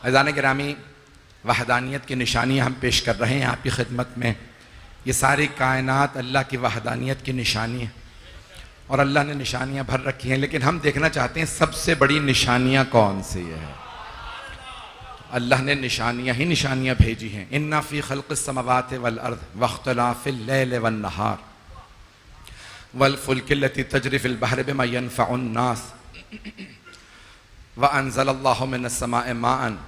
अज़ान गिरामी वहदानियत की निशानियाँ हम पेश कर रहे हैं आपकी खिदमत में। ये सारी कायनात अल्लाह की वहदानियत की निशानी है और अल्लाह ने निशानियाँ भर रखी हैं, लेकिन हम देखना चाहते हैं सबसे बड़ी निशानियाँ कौन सी है। अल्लाह ने निशानियाँ ही निशानियाँ भेजी हैं। इन्ना फ़ी ख़ल्क़िस समावाति वल अर्ज़ वख्तिलाफ़िल लैलि वन नहार वल फ़ुल्किल्लती तजरी फ़िल बहरि बिमा यनफ़उन नास व अंज़लल्लाहु मिनस समाइ माअन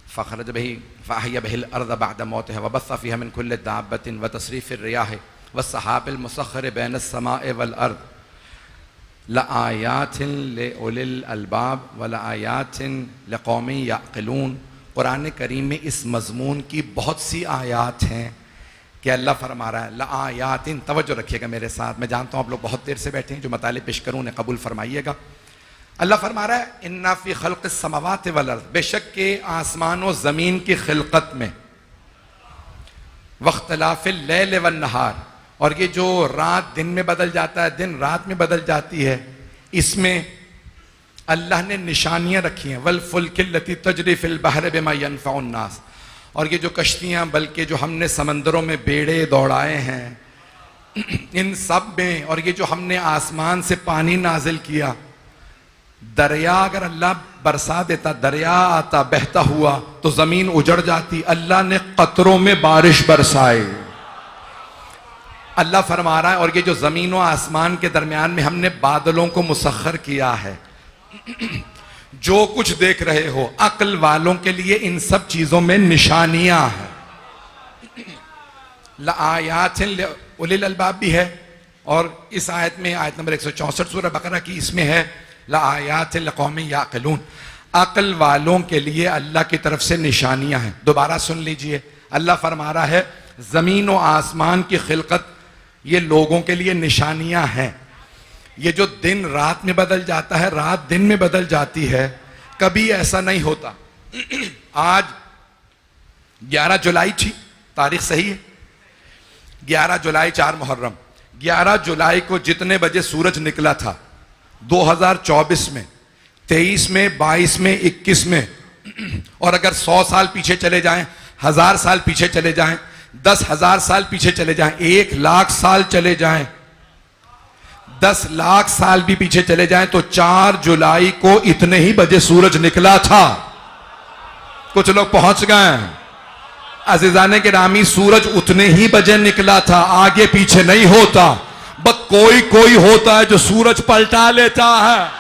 फ़ख़रज बिही फ़अहया बिहिल अर्ज़ बअद मौतिहा व बस्स फ़ीहा मिन कुल्लि दाब्बतिन व तस्रीफ़िर रियाहि वस्सहाबिल मुसख़्ख़रि बैनस समाइ वल अर्ज़ लआयातिन लिउलिल अलबाब व लआयातिन लिक़ौमिन यअक़िलून। कुरान करीम में इस मज़मून की बहुत सी आयात हैं कि अल्लाह फरमा रहा है लआयातिन। तवज्जो रखिएगा मेरे साथ, मैं जानता हूँ आप लोग बहुत देर से बैठे हैं, जो मताले पेश करूँ उन्हें कबूल फरमाइएगा। अल्लाह फरमा रहा है इन्ना फ़ी ख़ल्क़िस समावाति वल अर्ज़, बेशक के आसमान और ज़मीन की खिलकत में वख्तिलाफ़िल लैल वन नहार, और ये जो रात दिन में बदल जाता है, दिन रात में बदल जाती है, इसमें अल्लाह ने निशानियाँ रखी हैं। वल फ़ुल्किल्लती तजरी फ़िल बहरि बिमा यनफ़उन नास, और ये जो कश्तियाँ बल्कि जो हमने समंदरों में बेड़े दौड़ाए हैं, इन सब में, और ये जो हमने आसमान से पानी नाजिल किया, दरिया अगर अल्लाह बरसा देता, दरिया आता बहता हुआ तो जमीन उजड़ जाती। अल्लाह ने कतरों में बारिश बरसाई। अल्लाह फरमा रहा है और ये जो जमीन और आसमान के दरमियान में हमने बादलों को मुसख्खर किया है, जो कुछ देख रहे हो अक्ल वालों के लिए इन सब चीजों में निशानियां हैं। लआयातिन लिउलिल अलबाब भी है और इस आयत में, आयत नंबर 164 सूरह बकरा की, इसमें है लाआयात लिक़ौमिन याक़िलून, अक्ल वालों के लिए अल्लाह की तरफ से निशानियां हैं। दोबारा सुन लीजिए, अल्लाह फरमा रहा है जमीन और आसमान की खिलकत ये लोगों के लिए निशानियां हैं। ये जो दिन रात में बदल जाता है, रात दिन में बदल जाती है, कभी ऐसा नहीं होता। आज 11 जुलाई थी, तारीख सही है, 11 जुलाई 4 मुहर्रम। 11 जुलाई को जितने बजे सूरज निकला था 2024 में, 23 में, 22 में, 21 में, और अगर 100 साल पीछे चले जाएं, 1000 साल पीछे चले जाएं, 10,000 साल पीछे चले जाएं, 1 लाख साल चले जाएं, 10 लाख साल भी पीछे चले जाएं, तो 4 जुलाई को इतने ही बजे सूरज निकला था। कुछ लोग पहुंच गए। अज़ीज़ाने गिरामी, सूरज उतने ही बजे निकला था, आगे पीछे नहीं होता। बस कोई कोई होता है जो सूरज पलटा लेता है।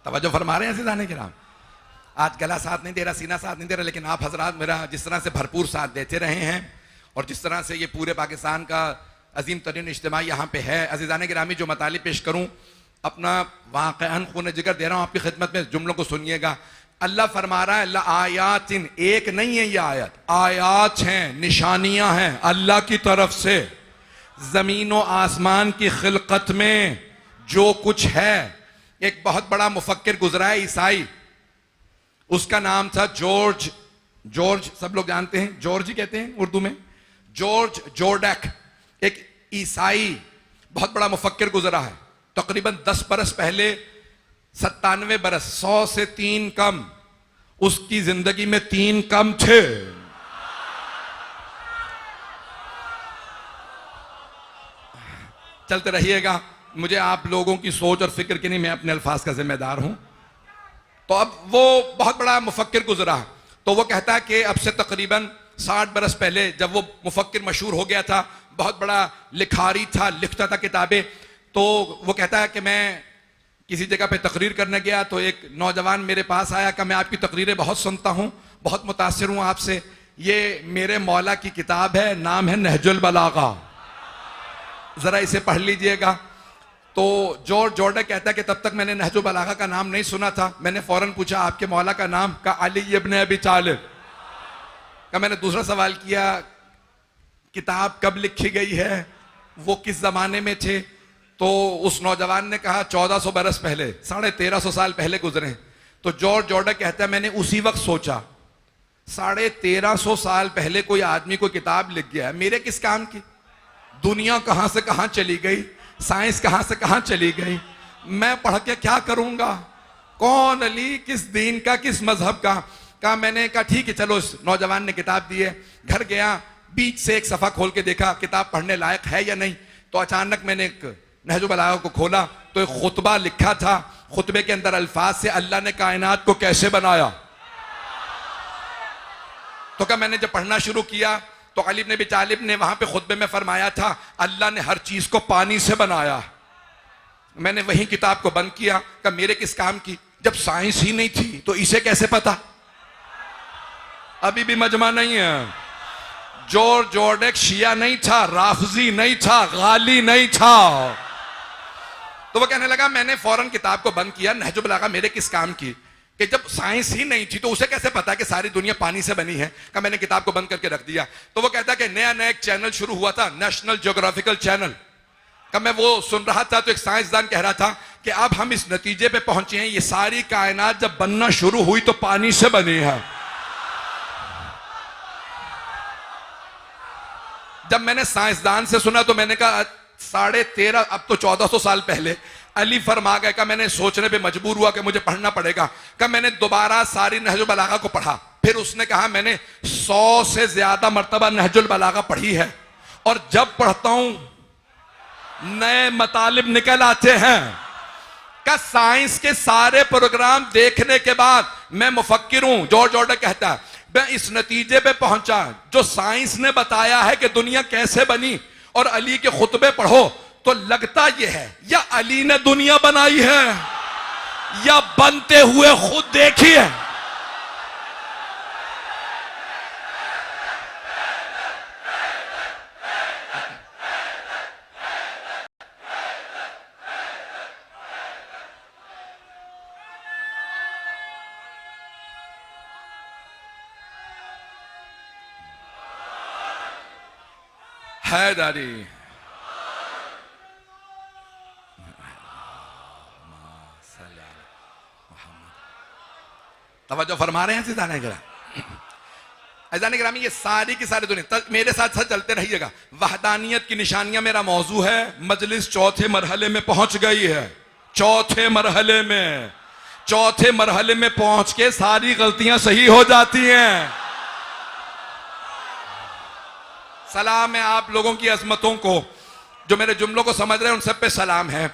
तवज्जो फरमा रहे हैं अज़ीज़ाने किराम। आज गला साथ नहीं दे रहा, सीना साथ नहीं दे रहा, लेकिन आप हजरात मेरा जिस तरह से भरपूर साथ देते रहे हैं और जिस तरह से ये पूरे पाकिस्तान का अजीम तरीन इज्तिमा यहाँ पे है, अज़ीज़ाने गिरामी, जो मतालिब पेश करूँ अपना वाक़अन खून जिगर दे रहा हूँ आपकी खिदमत में, जुमलों को सुनिएगा। अल्लाह फरमा रहा है लाआयातिन, एक नहीं है ये आयत, आयात हैं, निशानियां हैं अल्लाह की तरफ से। जमीन व आसमान की खिलकत में जो कुछ है, एक बहुत बड़ा मुफक्किर गुजरा है ईसाई, उसका नाम था जॉर्ज, सब लोग जानते हैं, जॉर्ज ही कहते हैं उर्दू में, जॉर्ज जोर्डैक। एक ईसाई बहुत बड़ा मुफक्किर गुजरा है, तकरीबन 10 बरस पहले, 97 बरस, 100 से 3 कम, उसकी जिंदगी में 3 कम थे। चलते रहिएगा, मुझे आप लोगों की सोच और फिक्र की नहीं, मैं अपने अल्फाज का जिम्मेदार हूं। तो अब वो बहुत बड़ा मुफक्किर गुजरा, तो वो कहता है कि अब से तकरीबन 60 बरस पहले, जब वो मुफक्किर मशहूर हो गया था, बहुत बड़ा लिखारी था, लिखता था किताबें, तो वो कहता है कि मैं किसी जगह पे तकरीर करने गया, तो एक नौजवान मेरे पास आया कि मैं आपकी तकरीरें बहुत सुनता हूँ, बहुत मुतासिर हूँ आपसे, ये मेरे मौला की किताब है, नाम है नहजुल बलागा, जरा इसे पढ़ लीजिएगा। तो जॉर्ज जोर्डैक कहता है कि तब तक मैंने नहजुल बलागा का नाम नहीं सुना था। मैंने फौरन पूछा आपके मौला का नाम? का अली इब्न अबी तालिब। का मैंने दूसरा सवाल किया किताब कब लिखी गई है, वो किस जमाने में थे? तो उस नौजवान ने कहा 1400 बरस पहले, 1350 साल पहले गुजरे। तो जॉर्ज जोर्डैक कहता है मैंने उसी वक्त सोचा 1350 साल पहले कोई आदमी कोई किताब लिख गया है, मेरे किस काम की? दुनिया कहां से कहां चली गई, साइंस कहां से कहां चली गई, मैं पढ़ के क्या करूंगा? कौन अली, किस दीन का, किस मजहब का? मैंने कहा ठीक है चलो। इस नौजवान ने किताब दी है, घर गया, बीच से एक सफा खोल के देखा किताब पढ़ने लायक है या नहीं। तो अचानक मैंने एक नहजुल बलागा को खोला तो एक खुतबा लिखा था। खुतबे के अंदर अल्फाज से अल्लाह ने कायनात को कैसे बनाया। तो क्या मैंने जब पढ़ना शुरू किया तो अली इब्न अबी तालिब ने वहां पे खुतबे में फरमाया था अल्लाह ने हर चीज को पानी से बनाया। मैंने वही किताब को बंद किया कि मेरे किस काम की, जब साइंस ही नहीं थी तो इसे कैसे पता? अभी भी मजमा नहीं है। जॉर्ज जोर्डैक शिया नहीं था, राफजी नहीं था, गाली नहीं था। तो वो कहने लगा मैंने फौरन किताब को बंद किया, नहजुल बलागा मेरे किस काम की, कि जब साइंस ही नहीं थी तो उसे कैसे पता कि सारी दुनिया पानी से बनी है? का मैंने किताब को बंद करके रख दिया। तो वो कहता है कि नया नया एक चैनल शुरू हुआ था, नेशनल ज्योग्राफिकल चैनल का, मैं वो सुन रहा था तो एक साइंसदान कह रहा था कि अब हम इस नतीजे पे पहुंचे हैं ये सारी कायनात जब बनना शुरू हुई तो पानी से बनी है। जब मैंने साइंसदान से सुना तो मैंने कहा 13.5 अब तो 1400 साल पहले अली फरमा गए। का मैंने सोचने पे मजबूर हुआ कि मुझे पढ़ना पड़ेगा। का मैंने दोबारा सारी नहजुल बलागा को पढ़ा। फिर उसने कहा मैंने 100 से ज्यादा मर्तबा नहजुल बलागा पढ़ी है और जब पढ़ता हूं नए मतालिब निकल आते हैं। का साइंस के सारे प्रोग्राम देखने के बाद मैं मुफक्किर हूं, जॉर्ज ऑर्डर कहता है, मैं इस नतीजे पे पहुंचा जो साइंस ने बताया है कि दुनिया कैसे बनी, और अली के खुतबे पढ़ो तो लगता यह है या अली ने दुनिया बनाई है या बनते हुए खुद देखी है। हैदरी तवज्जो फरमा रहे हैं सीधाने गिरा ऐजान गिरामी, ये सारी की सारी दुनिया मेरे साथ साथ चलते रहिएगा। वहदानियत की निशानियां मेरा मौजू है। मजलिस चौथे मरहले में पहुंच गई है। चौथे मरहले में पहुंच के सारी गलतियां सही हो जाती हैं। सलाम है आप लोगों की अजमतों को, जो मेरे जुमलों को समझ रहे हैं, उन सब पे सलाम है।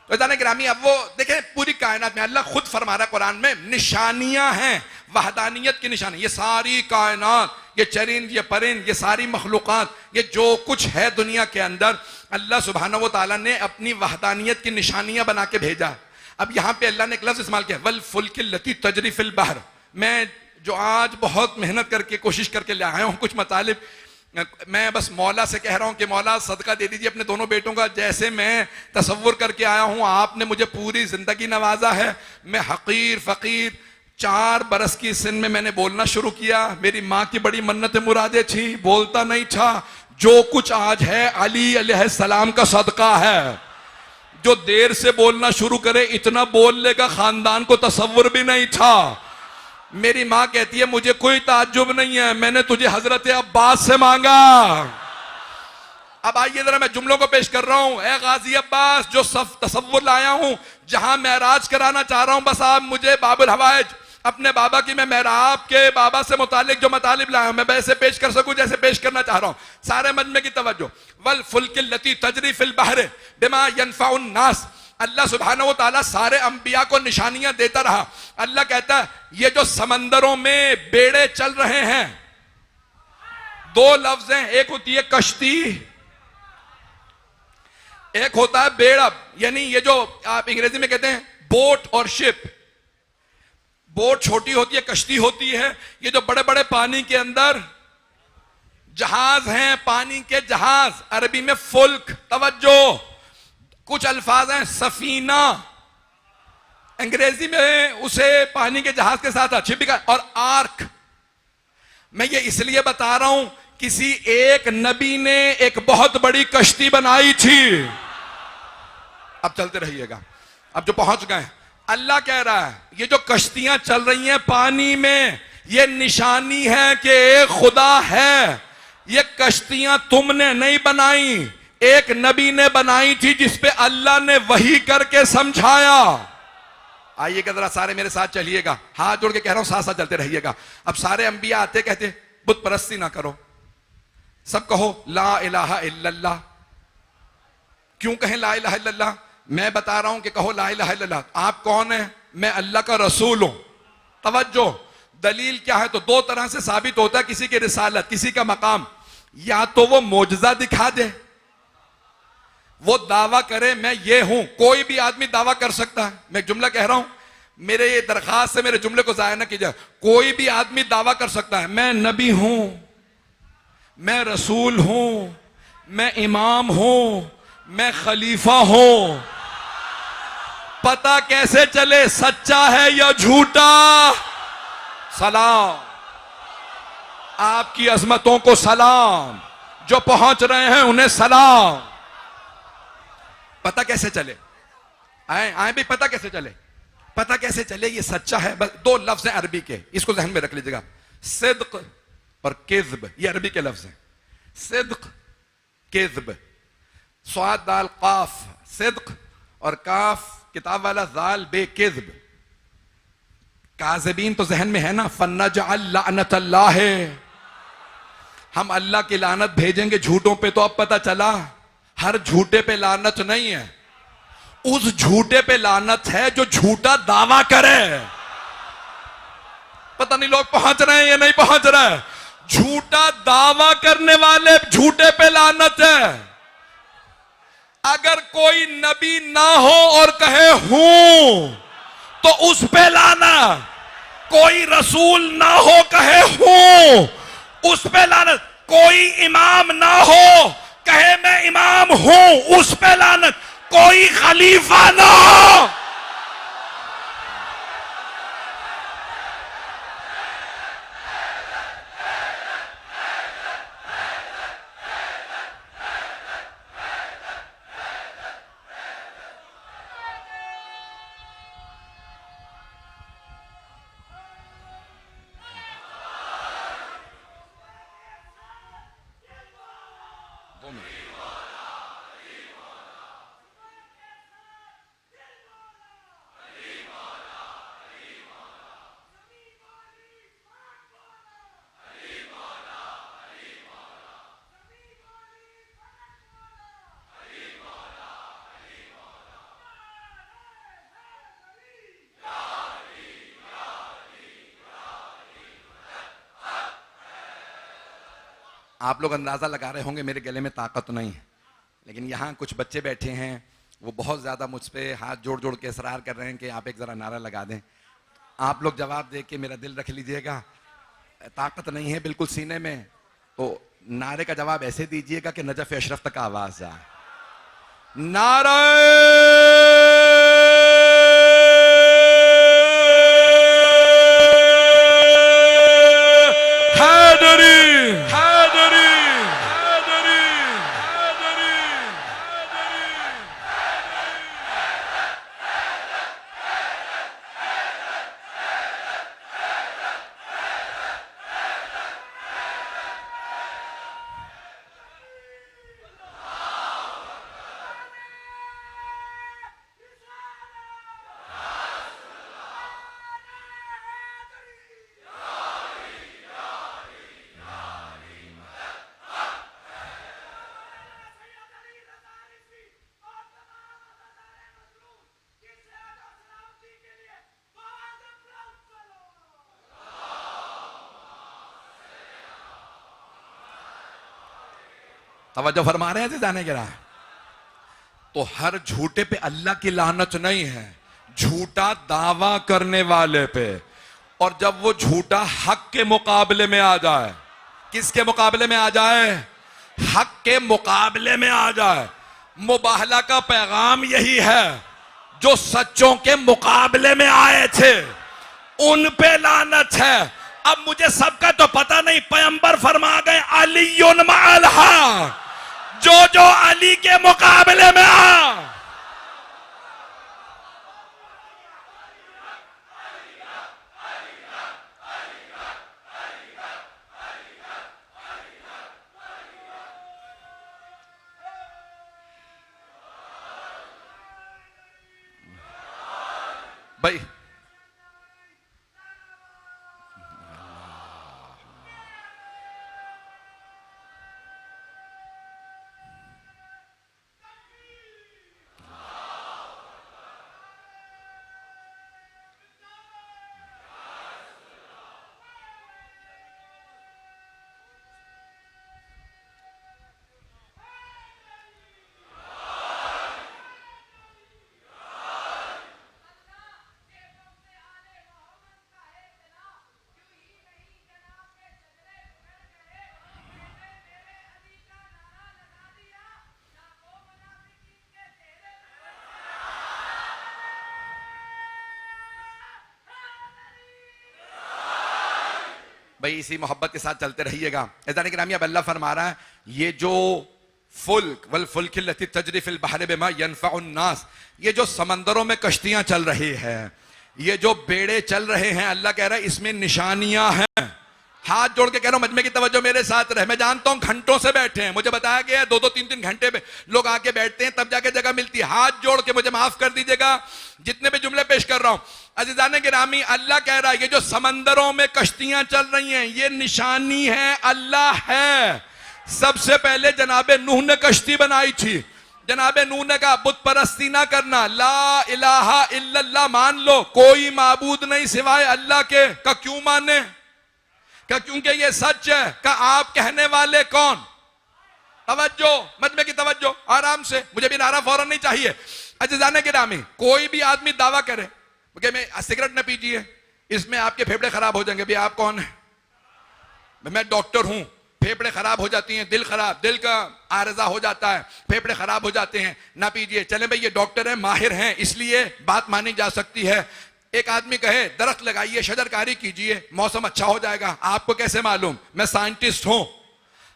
तो जाने ग्रामी, अब वो देखें पूरी कायनात में अल्लाह खुद फरमा रहा है कुरान में, निशानियां हैं वहदानियत की निशानी। ये सारी कायनात, ये चरिंद, ये परिंद, ये सारी मखलूकात, ये जो कुछ है दुनिया के अंदर, अल्लाह सुब्हानहू व तआला ने अपनी वहदानियत की निशानियां बना के भेजा। अब यहां पे अल्लाह ने एक लफ्ज इस्तेमाल किया, वल फुल्किल लती तजरी फिल बहर। मैं जो आज बहुत मेहनत करके कोशिश करके ले आया हूं कुछ मतालिब, मैं बस मौला से कह रहा हूं कि मौला सदका दे दीजिए अपने दोनों बेटों का। जैसे मैं तसव्वुर करके आया हूं, आपने मुझे पूरी जिंदगी नवाजा है। मैं हकीर फकीर 4 बरस की सिन में मैंने बोलना शुरू किया। मेरी माँ की बड़ी मन्नत मुरादे थी, बोलता नहीं था। जो कुछ आज है अली अलैहिस्सलाम का सदका है। जो देर से बोलना शुरू करे इतना बोलने का खानदान को तसव्वुर भी नहीं था। मेरी माँ कहती है मुझे कोई ताज्जुब नहीं है, मैंने तुझे हजरत अब्बास से मांगा। अब आइए जरा मैं जुमलों को पेश कर रहा हूं। ए गाजी अब्बास, जो तसव्वुर लाया हूं, जहां महराज कराना चाह रहा हूं, बस आप मुझे बाबुल हवाइज अपने बाबा की, मैं महराब के बाबा से मुतालिक जो मतालिब लाया हूं, मैं वैसे पेश कर सकूं जैसे पेश करना चाह रहा हूं। सारे मजमे की तवज्जो। वल फुल्किल लती तजरी फिल बहर बिमा यनफउन नास। अल्लाह सुब्हानहू व तआला सारे अंबिया को निशानियां देता रहा। अल्लाह कहता है ये जो समंदरों में बेड़े चल रहे हैं, 2 लफ्ज हैं, एक होती है कश्ती, एक होता है बेड़ा। यानी ये जो आप अंग्रेजी में कहते हैं बोट और शिप। बोट छोटी होती है, कश्ती होती है। ये जो बड़े बड़े पानी के अंदर जहाज हैं, पानी के जहाज, अरबी में फुल्क। तवज्जो, कुछ अल्फाज हैं सफीना, अंग्रेजी में उसे पानी के जहाज के साथ अच्छी भी का, और आर्क। मैं ये इसलिए बता रहा हूं, किसी एक नबी ने एक बहुत बड़ी कश्ती बनाई थी। अब चलते रहिएगा। अब जो पहुंच गए, अल्लाह कह रहा है ये जो कश्तियां चल रही हैं पानी में, ये निशानी है कि एक खुदा है। ये कश्तियां तुमने नहीं बनाई, एक नबी ने बनाई थी जिसपे अल्लाह ने वही करके समझाया। आइए जरा सारे मेरे साथ चलिएगा, हाथ जोड़ के कह रहा हूं, साथ साथ चलते रहिएगा। अब सारे अंबिया आते कहते बुत परस्ती ना करो, सब कहो ला इलाहा इल्लल्लाह। क्यों कहें ला इलाहा इल्लल्लाह? मैं बता रहा हूं कि कहो ला इलाहा इल्लल्लाह। आप कौन है? मैं अल्लाह का रसूल हूं। तवज्जो, दलील क्या है? तो 2 तरह से साबित होता है किसी की रिसालत, किसी का मकाम। या तो वो मोजजा दिखा दे, वो दावा करे मैं ये हूं। कोई भी आदमी दावा कर सकता है। मैं एक जुमला कह रहा हूं, मेरे ये दरखास्त से मेरे जुमले को जाया ना कीजिए। कोई भी आदमी दावा कर सकता है मैं नबी हूं, मैं रसूल हूं, मैं इमाम हूं, मैं खलीफा हूं। पता कैसे चले सच्चा है या झूठा? सलाम, आपकी अजमतों को सलाम, जो पहुंच रहे हैं उन्हें सलाम। पता कैसे चले? आए भी, पता कैसे चले? पता कैसे चले ये सच्चा है? बस 2 लफ्ज हैं अरबी के, इसको ज़हन में रख लीजिएगा। सिद्क और किज़्ब, ये अरबी के लफ्ज हैं। सिद्क, किज़्ब, स्वाद दाल काफ सिद्क, और काफ किताब वाला जाल बे किज़्ब। काज़िबीन तो जहन में है ना, फन्नजअल लानतल्लाह है, हम अल्लाह की लानत भेजेंगे झूठों पे। तो अब पता चला हर झूठे पे लानत नहीं है, उस झूठे पे लानत है जो झूठा दावा करे। पता नहीं लोग पहुंच रहे हैं या नहीं पहुंच रहे। झूठा दावा करने वाले झूठे पे लानत है। अगर कोई नबी ना हो और कहे हूं तो उस पे लाना। कोई रसूल ना हो कहे हूं उस पे लानत। कोई इमाम ना हो कहे मैं इमाम हूं उस पे लानत। कोई खलीफा ना हो। आप लोग अंदाजा लगा रहे होंगे मेरे गले में ताकत नहीं है, लेकिन यहाँ कुछ बच्चे बैठे हैं, वो बहुत ज़्यादा मुझ पे हाथ जोड़ जोड़ के इसरार कर रहे हैं कि आप एक ज़रा नारा लगा दें। आप लोग जवाब दे के मेरा दिल रख लीजिएगा। ताकत नहीं है बिल्कुल सीने में, तो नारे का जवाब ऐसे दीजिएगा कि नजफ अशरफ तक आवाज जाए। नारे तवज्जो फरमा रहे हैं जाने के रहा। तो हर झूठे पे अल्लाह की लानत नहीं है, झूठा दावा करने वाले पे। और जब वो झूठा हक के मुकाबले में आ जाए, किसके मुकाबले में आ जाए? हक के मुकाबले में आ जाए। मुबाहला का पैगाम यही है, जो सच्चों के मुकाबले में आए थे उन पे लानत है। अब मुझे सबका तो पता नहीं, पैगंबर फरमा गए अलीयुन मअल हक, जो जो अली के मुकाबले में आ। भाई भाई इसी मोहब्बत के साथ चलते रहिएगा। ऐज़ान गिरामी, अब अल्लाह फरमा रहा है, ये जो फुल्क वल फुल्किल लती तजरी फिल बहर बिमा यनफउन नास, ये जो समंदरों में कश्तियां चल रही है, ये जो बेड़े चल रहे हैं, अल्लाह कह रहा है इसमें निशानियां हैं। हाथ जोड़ के कह रहा हूं, मजमे की तवज्जो मेरे साथ रहे। मैं जानता हूं घंटों से बैठे हैं, मुझे बताया गया है 2-2 3-3 घंटे में लोग आके बैठते हैं, तब जाके जगह मिलती है। हाथ जोड़ के मुझे माफ कर दीजिएगा जितने भी जुमले पेश कर रहा हूं। अज़ीज़ान गिरामी, अल्लाह कह रहा है ये जो समंदरों में कश्तियां चल रही हैं, ये निशानी है, अल्लाह है। सबसे पहले जनाबे नूह ने कश्ती बनाई थी, जनाबे नूह ने कहा बुत परस्ती ना करना, ला इलाहा इल्लल्लाह मान लो, कोई माबूद नहीं सिवाय अल्लाह के। का क्यों माने? का क्योंकि ये सच है। का आप कहने वाले कौन? तवज्जो, मजमे की तवज्जो, आराम से, मुझे भी नारा फौरन नहीं चाहिए। अच्छा जाने के नामी कोई भी आदमी दावा करे कि मैं सिगरेट न पीजिए, इसमें आपके फेफड़े खराब हो जाएंगे। भाई आप कौन है? मैं डॉक्टर हूं, फेफड़े खराब हो जाती हैं, दिल खराब, दिल का आरजा हो जाता है, फेफड़े खराब हो जाते हैं, ना पीजिए। चले भाई ये डॉक्टर है, माहिर हैं, इसलिए बात मानी जा सकती है। एक आदमी कहे दरख्त लगाइए, शजरकारी कीजिए, मौसम अच्छा हो जाएगा, आपको कैसे मालूम? मैं साइंटिस्ट हूं।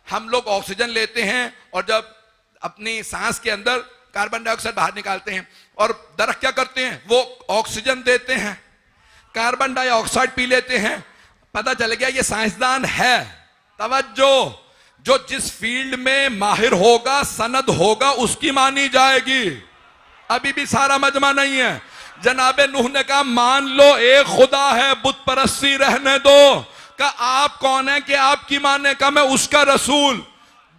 हम लोग ऑक्सीजन लेते हैं और जब अपनी सांस के अंदर कार्बन डाइऑक्साइड बाहर निकालते हैं, और दरख्त क्या करते हैं? वो ऑक्सीजन देते हैं, कार्बन डाइऑक्साइड पी लेते हैं। पता चल गया ये साइंसदान है। तवज्जो, जो जिस फील्ड में माहिर होगा, सनद होगा, उसकी मानी जाएगी। अभी भी सारा मजमा नहीं है। जनाबे नूह ने कहा मान लो एक खुदा है, बुत परस्ती रहने दो। का आप कौन है कि आपकी माने? का मैं उसका रसूल।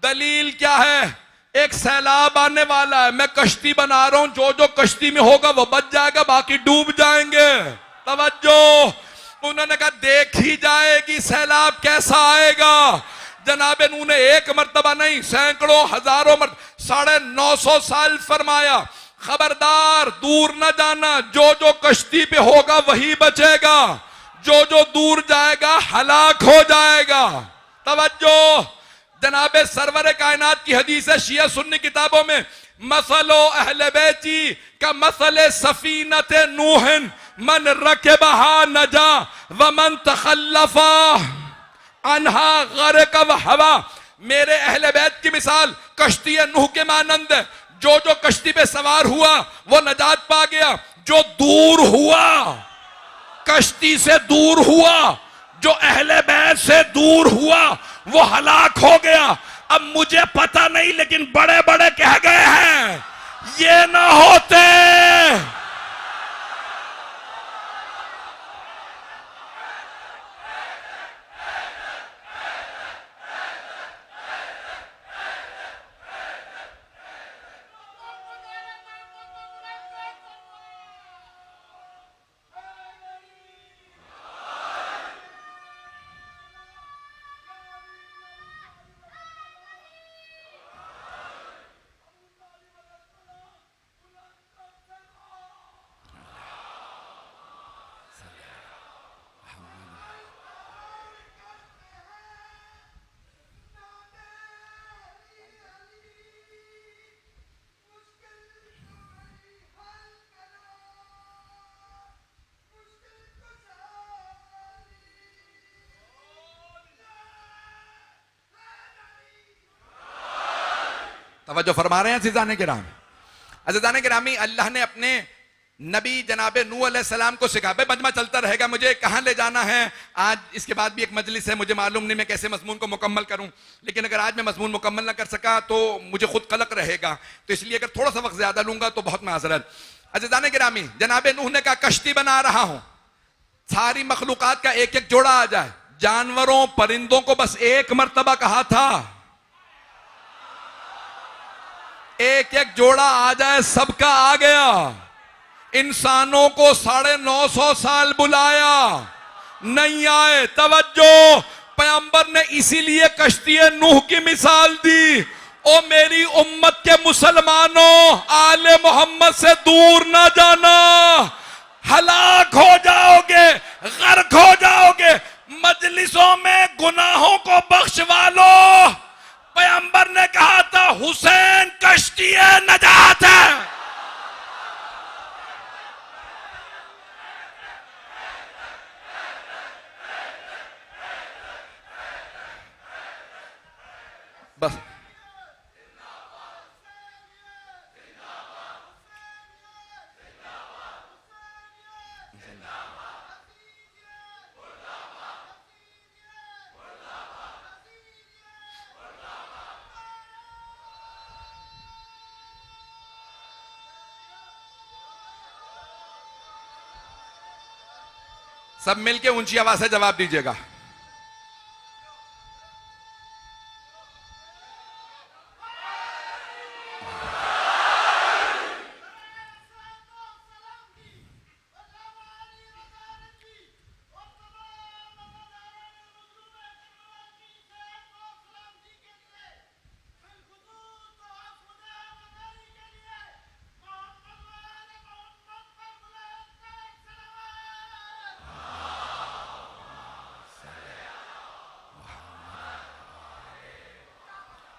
दलील क्या है? एक सैलाब आने वाला है, मैं कश्ती बना रहा हूं, जो जो कश्ती में होगा वो बच जाएगा, बाकी डूब जाएंगे। तवज्जो, उन्होंने कहा देख ही जाएगी सैलाब कैसा आएगा। जनाबे नूह ने एक मर्तबा नहीं, सैकड़ों हजारों 950 साल फरमाया खबरदार दूर न जाना, जो जो कश्ती पे होगा वही बचेगा, जो जो दूर जाएगा हलाक हो जाएगा। तवज्जो, जनाबे सरवरे कायनात की हदीस है शिया सुन्नी किताबों में, मसलो अहले बैती का मसले सफीनते नूहन मन रकेबहा नजा व मन तखल्लफा अनहा गरक व हवा। मेरे अहले बैत की मिसाल कश्ती नूह के मानंद है। जो जो कश्ती पे सवार हुआ वो नजात पा गया, जो दूर हुआ, कश्ती से दूर हुआ, जो अहले बैत से दूर हुआ, वो हलाक हो गया। अब मुझे पता नहीं, लेकिन बड़े बड़े कह गए हैं ये ना होते। तवज्जो फरमा रहे हैं अज़ीज़ाने किराम। अज़ीज़ाने किरामी, अल्लाह ने अपने नबी जनाबे नूह अलैहिस्सलाम को सिखा। भाई मजमा चलता रहेगा, मुझे कहां ले जाना है आज, इसके बाद भी एक मजलिस है, मुझे मालूम नहीं मैं कैसे मजमून को मुकम्मल करूं, लेकिन अगर आज मैं मजमून मुकम्मल ना कर सका तो मुझे खुद कलक रहेगा, तो इसलिए अगर थोड़ा सा वक्त ज्यादा लूंगा तो बहुत माजरत। अज़ीज़ाने किरामी, जनाबे नूह ने कहा कश्ती बना रहा हूं, सारी मखलूकात का एक एक जोड़ा आ जाए। जानवरों परिंदों को बस एक मर्तबा कहा था, एक एक जोड़ा आ जाए, सबका आ गया। इंसानों को 950 साल बुलाया, नहीं आए। तवज्जो, पैगंबर ने इसीलिए कश्ती नूह की मिसाल दी। ओ मेरी उम्मत के मुसलमानों, आले मोहम्मद से दूर ना जाना, हलाक हो जाओगे, गर्क हो जाओगे। मजलिसों में गुनाहों को बख्शवा लो। पैगंबर ने कहा था हुसैन कश्ती नजात है। बस सब मिलके ऊंची आवाज से जवाब दीजिएगा।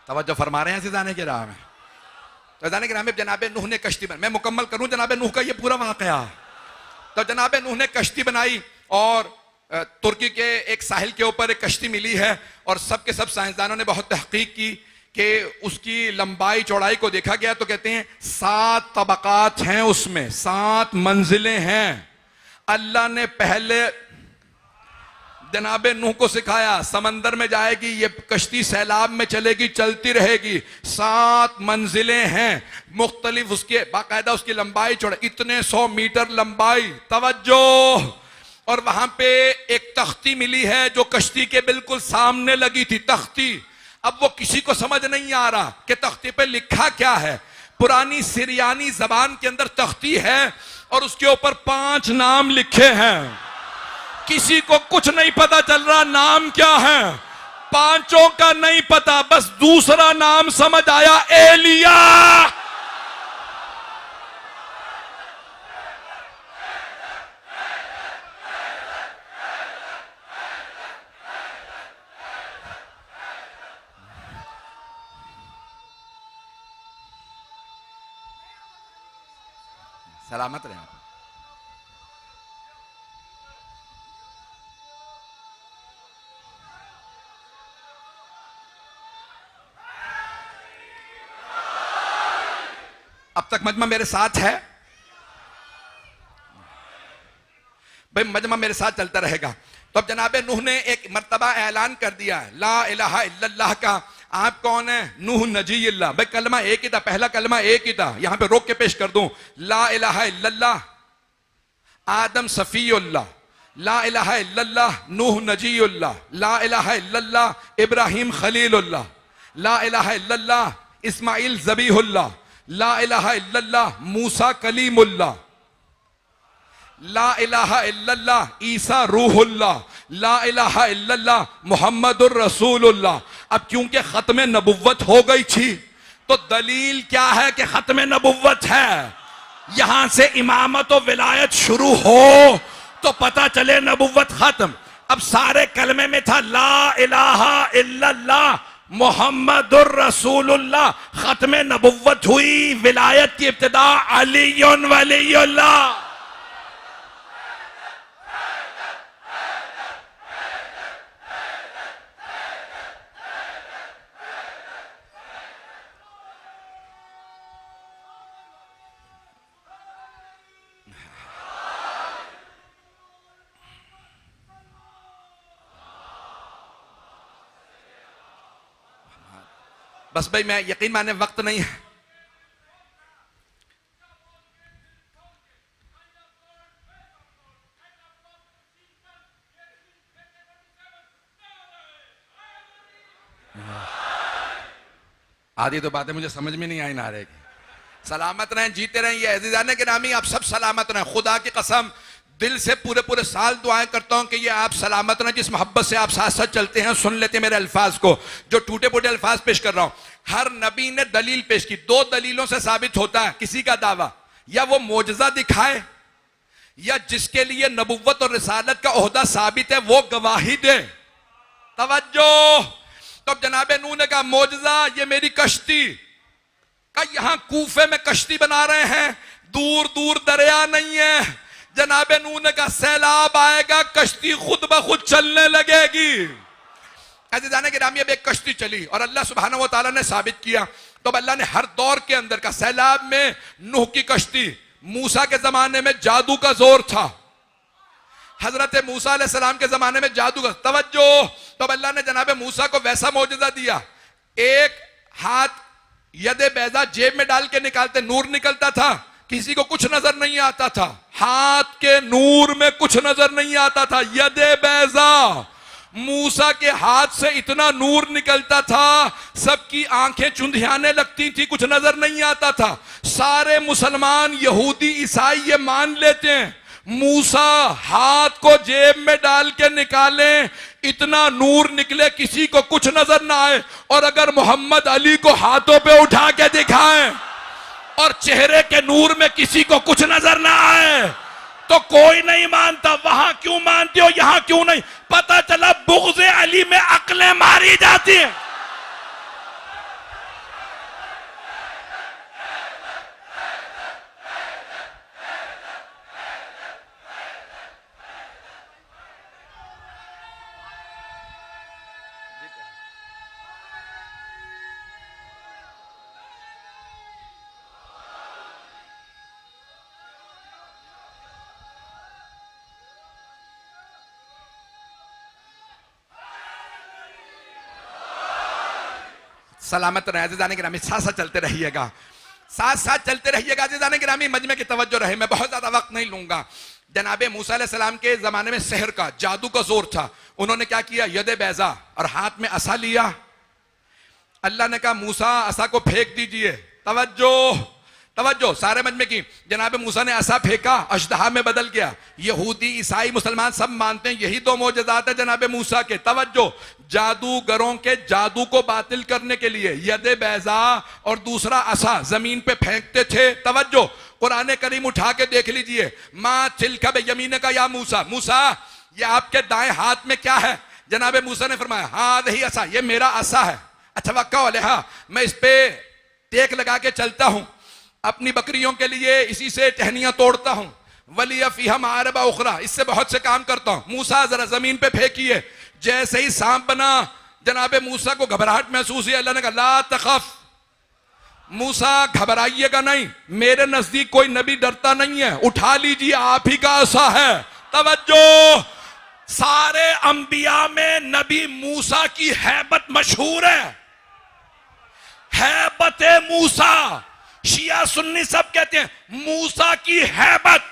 तवज्जो फरमा रहे हैं अज़ीज़ाने किराम में। तो अज़ीज़ाने किराम में जनाब नूह ने कश्ती बनाई। मैं मुकम्मल करूं जनाब नूह का ये पूरा वाक़या। तो जनाब नूह ने कश्ती बनाई और तुर्की के एक साहिल के ऊपर एक कश्ती मिली है और सब के सब साइंसदानों ने बहुत तहकीक की कि उसकी लंबाई चौड़ाई को देखा गया तो कहते हैं 7 तबकात हैं, उसमें 7 मंजिलें हैं। अल्लाह ने पहले जनाबे नूह को सिखाया, समंदर में जाएगी ये कश्ती, सैलाब में चलेगी, चलती रहेगी, 7 मंजिलें हैं मुख्तलिफ, उसके बाकायदा उसकी लंबाई चौड़ाई इतने 100 मीटर लंबाई, तवज्जो। और वहां पे एक तख्ती मिली है जो कश्ती के बिल्कुल सामने लगी थी, तख्ती। अब वो किसी को समझ नहीं आ रहा कि तख्ती पे लिखा क्या है। पुरानी सिरियानी जबान के अंदर तख्ती है और उसके ऊपर 5 नाम लिखे हैं। किसी को कुछ नहीं पता चल रहा नाम क्या है, 5 का नहीं पता, बस दूसरा नाम समझ आया, एलिया। सलामत रहे आप। अब तक मजमा मेरे साथ है भाई, मजमा मेरे साथ चलता रहेगा। तो अब जनाबे नूह ने एक मर्तबा ऐलान कर दिया है ला इलाहा इल्लल्लाह का। आप कौन है? नूह नजी अल्लाह। भाई कलमा एक ही था, पहला कलमा एक ही था। यहां पे रोक के पेश कर दूं, ला इलाहा इल्लल्लाह आदम सफीउल्लाह, ला इलाहा इल्लल्लाह नूह नजी अल्लाह, ला इलाहा इल्लल्लाह इब्राहिम खलीलुल्लाह, ला इलाहा इल्लल्लाह इस्माइल ज़बीहुल्लाह, ला इलाहा इल्लल्लाह मूसा कलीमुल्लाह, ला इलाहा इल्लल्लाह ईसा रूहुल्लाह, ला इलाहा इल्लल्लाह मुहम्मदुर रसूलुल्लाह। अब क्योंकि खत्म नबुव्वत हो गई थी तो दलील क्या है कि खत्म नबुव्वत है, यहां से इमामत और विलायत शुरू हो तो पता चले नबुव्वत खत्म। अब सारे कलमे में था ला इलाहा इल्लल्लाह मुहम्मदुर रसूलुल्लाह, खत्म नबुव्वत हुई, विलायत की इब्तिदा अलीयुन वलीयुल्लाह। बस भाई मैं यकीन माने वक्त नहीं है। आधी तो बातें मुझे समझ में नहीं आई ना रहेगी। सलामत रहें, जीते रहें, ये अज़ीज़ाने गिरामी आप सब सलामत रहें। खुदा की कसम दिल से पूरे पूरे साल दुआएं करता हूं कि ये आप सलामत रहें। जिस मोहब्बत से आप साथ साथ चलते हैं, सुन लेते हैं मेरे अल्फाज को, जो टूटे फूटे अल्फाज पेश कर रहा हूं। हर नबी ने दलील पेश की, 2 दलीलों से साबित होता है किसी का दावा, या वो मोजज़ा दिखाए या जिसके लिए नबुव्वत और रिसालत का ओहदा साबित है वो गवाही दे। तवज्जो। तो अब जनाबे नूह ने कहा मोजज़ा ये मेरी कश्ती का, यहां कूफे में कश्ती बना रहे हैं, दूर दूर दरिया नहीं है। जनाबे नूह ने कहा सैलाब आएगा, कश्ती खुद ब खुद चलने लगेगी। अज़ीज़ाने गिरामी अब एक कश्ती चली और अल्लाह सुब्हानहू व तआला ने साबित किया। तो अल्लाह ने हर दौर के अंदर का, सैलाब में नूह की कश्ती, मूसा के जमाने में जादू का जोर था, हजरत मूसा अलैहिस्सलाम के जमाने में जादू का। तवज्जो। तो अल्लाह ने जनाबे मूसा को वैसा मौजज़ा दिया, एक हाथ यदे बैजा जेब में डाल के निकालते नूर निकलता था, किसी को कुछ नजर नहीं आता था, हाथ के नूर में कुछ नजर नहीं आता था। यदे बैजा, मूसा के हाथ से इतना नूर निकलता था, सबकी आंखें चुंधियाने लगती थी, कुछ नजर नहीं आता था। सारे मुसलमान यहूदी ईसाई ये मान लेते हैं मूसा हाथ को जेब में डाल के निकालें, इतना नूर निकले, किसी को कुछ नजर ना आए। और अगर मोहम्मद अली को हाथों पे उठा के दिखाएं और चेहरे के नूर में किसी को कुछ नजर ना आए तो कोई नहीं मानता। वहां क्यों मानते हो, यहां क्यों नहीं? पता चला बुग़्ज़ अली में अक्लें मारी जाती हैं। सलामत रहे अज़ीज़ान गिरामी, साथ साथ चलते रहिएगा, साथ साथ चलते रहिएगा अज़ीज़ान गिरामी। मजमे की तवज्जो रहे, मैं बहुत ज्यादा वक्त नहीं लूंगा। जनाबे मूसा अलैहिस्सलाम के जमाने में सहर का, जादू का जोर था। उन्होंने क्या किया, यदे बैजा और हाथ में असा लिया। अल्लाह ने कहा मूसा असा को फेंक दीजिए। तवज्जो तवज्जो, सारे मजमे की। जनाबे मूसा ने असा फेंका, अजदहा में बदल गया। यहूदी ईसाई मुसलमान सब मानते हैं यही दो मोजज़ात है जनाबे मूसा के। तवज्जो, जादूगरों के जादू को बातिल करने के लिए यदे बैजा और दूसरा असा जमीन पे फेंकते थे। तवज्जो, कुरान करीम उठा के देख लीजिए। माँ तिलका बियमीन का या मूसा, मूसा ये आपके दाएं हाथ में क्या है? जनाबे मूसा ने फरमाया हाँ दही असा, ये मेरा असा है। अच्छा वक्का अलैहा, मैं इस पे टेक लगा के चलता हूं, अपनी बकरियों के लिए इसी से टहनियां तोड़ता हूं। वलिया फीहा मारबा उखरा, इससे बहुत से काम करता हूं। मूसा जरा जमीन पे फेंकिए। जैसे ही सांप बना, जनाबे मूसा को घबराहट महसूस हुई। अल्लाह ने कहा ला तखफ, मूसा घबराइएगा नहीं, मेरे नजदीक कोई नबी डरता नहीं है, उठा लीजिए, आप ही का असा है। तवज्जो, सारे अंबिया में नबी मूसा की हैबत मशहूर है। हैबत मूसा, शिया सुन्नी सब कहते हैं मूसा की हैबत,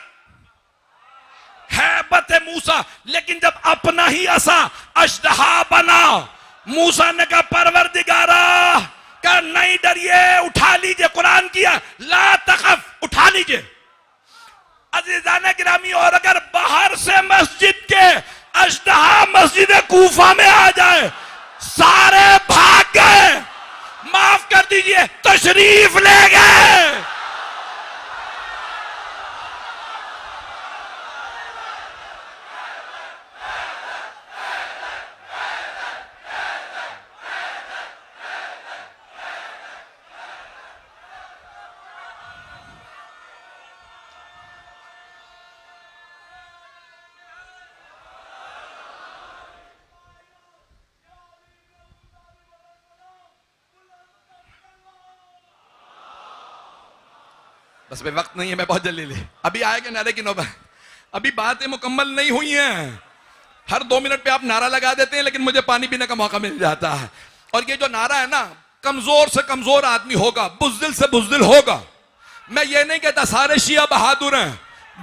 हैबत मूसा। लेकिन जब अपना ही असा अजदहा बना, मूसा ने कहा परवरदिगारा का नहीं डरिए, उठा लीजिए। कुरान किया ला तखफ, उठा लीजिए। अज़ीज़ान गिरामी, और अगर बाहर से मस्जिद के अजदहा मस्जिद कूफा में आ जाए, सारे भाग गए, माफ कर दीजिए तशरीफ ले गए। बस भाई वक्त नहीं है, मैं बहुत जल्दी ले, अभी आएगा नारे की नौबत। अभी बातें मुकम्मल नहीं हुई हैं। हर 2 मिनट पे आप नारा लगा देते हैं, लेकिन मुझे पानी पीने का मौका मिल जाता है। और ये जो नारा है ना, कमजोर से कमजोर आदमी होगा, बुज़दिल से बुज़दिल होगा। मैं ये नहीं कहता सारे शिया बहादुर हैं,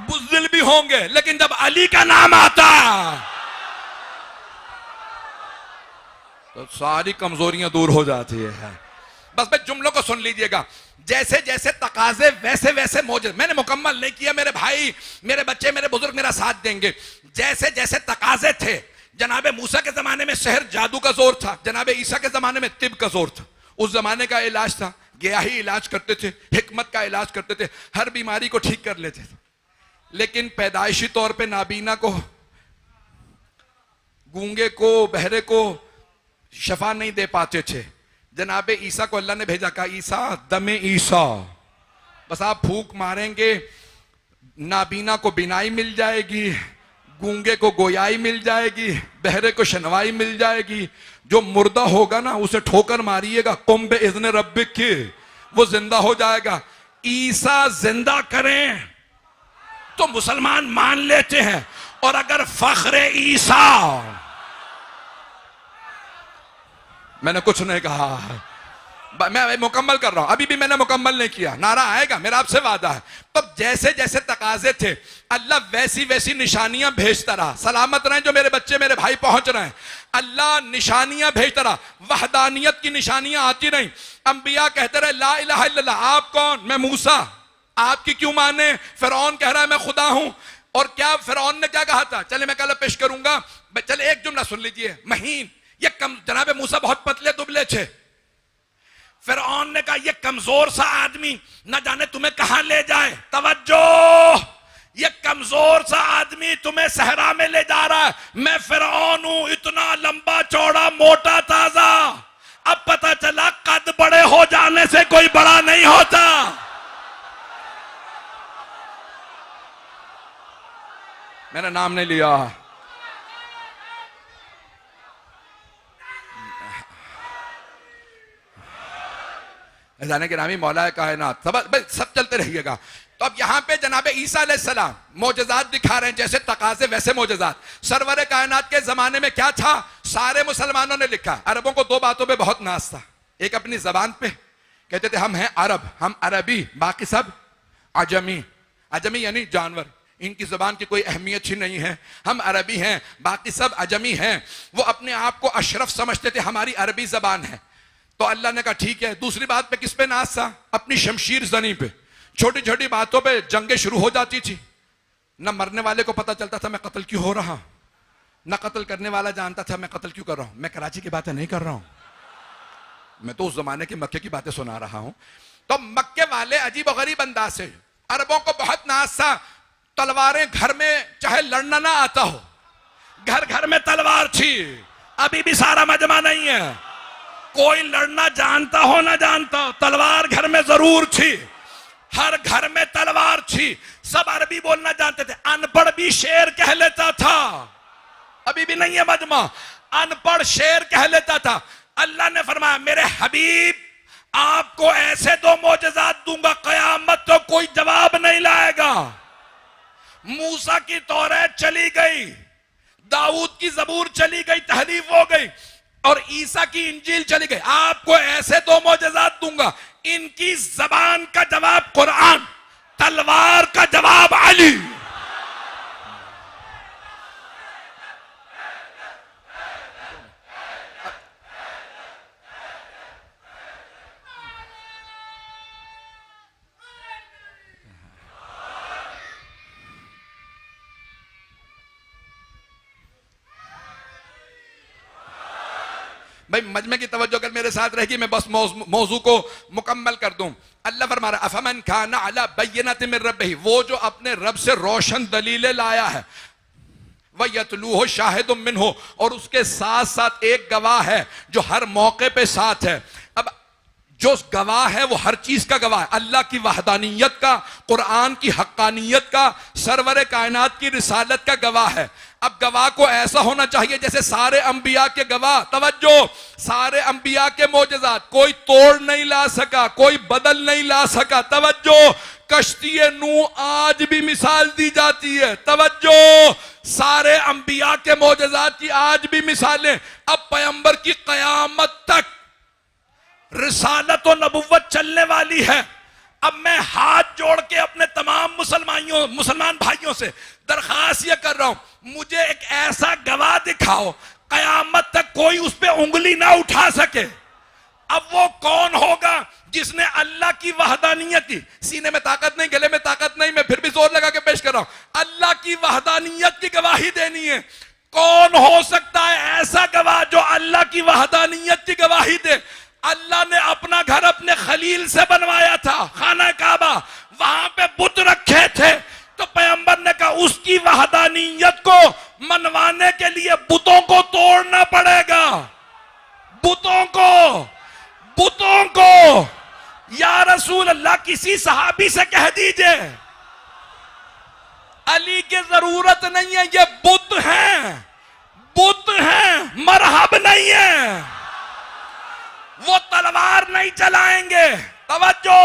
बुज़दिल भी होंगे, लेकिन जब अली का नाम आता तो सारी कमजोरियां दूर हो जाती है। बस भाई जुमलों को सुन लीजिएगा। जैसे जैसे तकाजे वैसे वैसे मौजूद, मैंने मुकम्मल नहीं किया, मेरे भाई, मेरे बच्चे, मेरे बुजुर्ग मेरा साथ देंगे। जैसे जैसे तकाजे थे, जनाबे मूसा के जमाने में शहर जादू का जोर था, जनाबे ईसा के जमाने में तिब का जोर था। उस जमाने का इलाज था, गया ही इलाज करते थे, हिकमत का इलाज करते थे, हर बीमारी को ठीक कर लेते थे। लेकिन पैदाइशी तौर पर नाबीना को, गूंगे को, बहरे को शफा नहीं दे पाते थे। जनाबे ईसा को अल्लाह ने भेजा, कहा ईसा दमे ईसा, बस आप फूंक मारेंगे, नाबीना को बिनाई मिल जाएगी, गूंगे को गोयाई मिल जाएगी, बहरे को शनवाई मिल जाएगी। जो मुर्दा होगा ना उसे ठोकर मारिएगा, कुम बे इज़्न रब्बिक की, वो जिंदा हो जाएगा। ईसा जिंदा करें तो मुसलमान मान लेते हैं। और अगर फख्रे ईसा, मैंने कुछ नहीं कहा, मैं मुकम्मल कर रहा हूं, अभी भी मैंने मुकम्मल नहीं किया। नारा आएगा, मेरा आपसे वादा है। तो जैसे जैसे तकाजे थे, अल्लाह वैसी वैसी निशानियां भेजता रहा। सलामत रहें जो मेरे बच्चे, मेरे भाई पहुंच रहे हैं। अल्लाह निशानियां भेजता रहा, वहदानियत की निशानियां आती रही। अंबिया कहते रहे ला इलाहा इल्लल्लाह, आप कौन? मैं मूसा, आपकी क्यों माने? फिरौन कह रहा है मैं खुदा हूं। और क्या फिरौन ने क्या कहा था? चले मैं कल पेश करूंगा, चले एक जुमला सुन लीजिए। महीन, ये जनाबे मूसा बहुत पतले दुबले थे। फिरौन ने कहा ये कमजोर सा आदमी न जाने तुम्हें कहां ले जाए। तवज्जो, ये कमजोर सा आदमी तुम्हें सहरा में ले जा रहा है। मैं फिरौन हूं, इतना लंबा चौड़ा मोटा ताजा। अब पता चला कद बड़े हो जाने से कोई बड़ा नहीं होता। मैंने नाम नहीं लिया। जाने के नामी मौला कायनात, सब चलते रहिएगा। तो अब यहां पे जनाबे ईसा अलैहिस्सलाम मोजज़ात दिखा रहे हैं, जैसे तकाजे वैसे मोजज़ात। सरवर कायनात के जमाने में क्या था? सारे मुसलमानों ने लिखा। अरबों को 2 बातों पे बहुत नाज था। एक अपनी जबान पे कहते थे हम हैं अरब, हम अरबी, बाकी सब अजमी। अजमी यानी जानवर, इनकी जबान की कोई अहमियत ही नहीं है। हम अरबी हैं, बाकी सब अजमी हैं। वो अपने आप को अशरफ समझते थे, हमारी अरबी जबान है। तो अल्लाह ने कहा ठीक है। दूसरी बात पे किस पे नाज था? अपनी शमशीर जनी पे। छोटी छोटी बातों पे जंगें शुरू हो जाती थी। न मरने वाले को पता चलता था मैं कत्ल क्यों हो रहा हूं, न कत्ल करने वाला जानता था मैं कत्ल क्यों कर रहा हूं। मैं कराची की बातें नहीं कर रहा हूं, मैं तो उस जमाने के मक्के की बातें सुना रहा हूं। तो मक्के वाले अजीब गरीब अंदाज से, अरबों को बहुत नाज था। तलवारें घर में चाहे लड़ना ना आता हो, घर घर में तलवार थी। अभी भी सारा मजमा नहीं है, कोई लड़ना जानता हो ना जानता हो, तलवार घर में जरूर थी। हर घर में तलवार थी। सब अरबी बोलना जानते थे। अनपढ़ भी शेर कह लेता था। अभी भी नहीं है मजमा, अनपढ़ शेर कह लेता था। अल्लाह ने फरमाया मेरे हबीब आपको ऐसे दो मोजज़ात दूंगा, कयामत तो कोई जवाब नहीं लाएगा। मूसा की तौरात चली गई, दाऊद की जबूर चली गई, तहरीफ हो गई, और ईसा की इंजील चली गई। आपको ऐसे दो मोजज़ात दूंगा, इनकी जबान का जवाब कुरान, तलवार का जवाब अली। भाई मजमे की तवज्जो अगर मेरे साथ रहेगी, मैं बस मौजू को मुकम्मल कर दूं। अल्लाह फरमा रहा अफमन काना अला बय्यनत मिन रब्बिही, वो जो अपने रब से रोशन दलीलें लाया है, वह यतलूहु शाहिदुम मिनहु, और उसके साथ साथ एक गवाह है जो हर मौके पे साथ है। अब जो गवाह है वो हर चीज का गवाह है, अल्लाह की वहदानियत का, कुरान की हक्कानियत का, सरवर कायनात की रिसालत का गवाह है। अब गवाह को ऐसा होना चाहिए जैसे सारे अंबिया के गवाह, तवज्जो, सारे अंबिया के मोजज़ात कोई तोड़ नहीं ला सका, कोई बदल नहीं ला सका। तवज्जो, कश्ती नूह आज भी मिसाल दी जाती है। तवज्जो, सारे अंबिया के मोजज़ात की आज भी मिसालें। अब पैगंबर की कयामत तक रिसालत और नबुव्वत चलने वाली है। अब मैं हाथ जोड़ के अपने तमाम मुसलमान भाइयों से दरखास्त यह कर रहा हूं, मुझे एक ऐसा गवाह दिखाओ कयामत तक कोई उस पर उंगली ना उठा सके। अब वो कौन होगा जिसने अल्लाह की वहदानियत की, सीने में ताकत नहीं, गले में ताकत नहीं, मैं फिर भी जोर लगा के पेश कर रहा हूं, अल्लाह की वहदानियत की गवाही देनी है। कौन हो सकता है ऐसा गवाह जो अल्लाह की वहदानियत की गवाही दे? अल्लाह ने अपना घर अपने खलील से बनवाया था, खाना काबा, वहां पे बुत रखे थे। तो पैगंबर ने कहा उसकी वहदानियत को मनवाने के लिए बुतों को तोड़ना पड़ेगा। बुतों को या रसूल अल्लाह, किसी सहाबी से कह दीजिए अली की जरूरत नहीं है, ये बुत हैं, मरहब नहीं है। वो तलवार नहीं चलाएंगे, तवज्जो,